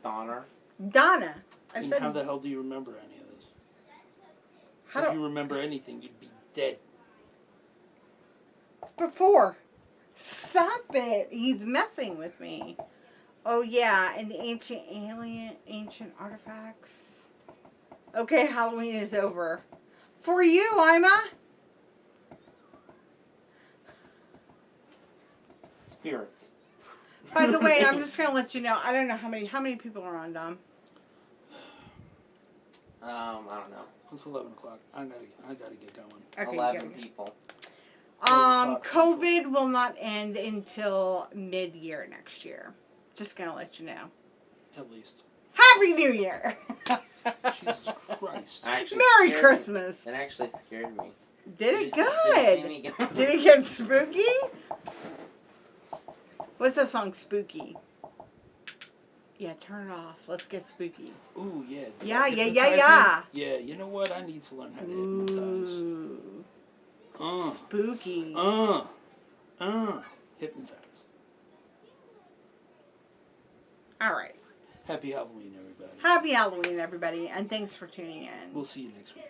Donner. Donna. I And said. how the hell do you remember any of this? How If do you remember anything, you'd be dead. before? Stop it! He's messing with me. Oh yeah, and the ancient artifacts. Okay, Halloween is over. For you, Ima. Spirits. By the way, I'm just gonna let you know. I don't know how many people are on, Dom. I don't know. It's 11 o'clock. I gotta get going. Okay, 11 good. people. COVID will not end until mid-year next year. Just gonna let you know. At least. Happy New Year! Jesus Christ. Actually Merry scared me. Christmas! It actually scared me. Did it Did you see good? me go- Did it get spooky? What's the song Spooky? Yeah, turn it off. Let's get spooky. Ooh, yeah. Yeah. Hypnotizing? Yeah, you know what? I need to learn how to hypnotize. Ooh. Uh, Spooky. Hypnotize. All right. Happy Halloween, everybody. Happy Halloween, everybody, and thanks for tuning in. We'll see you next week.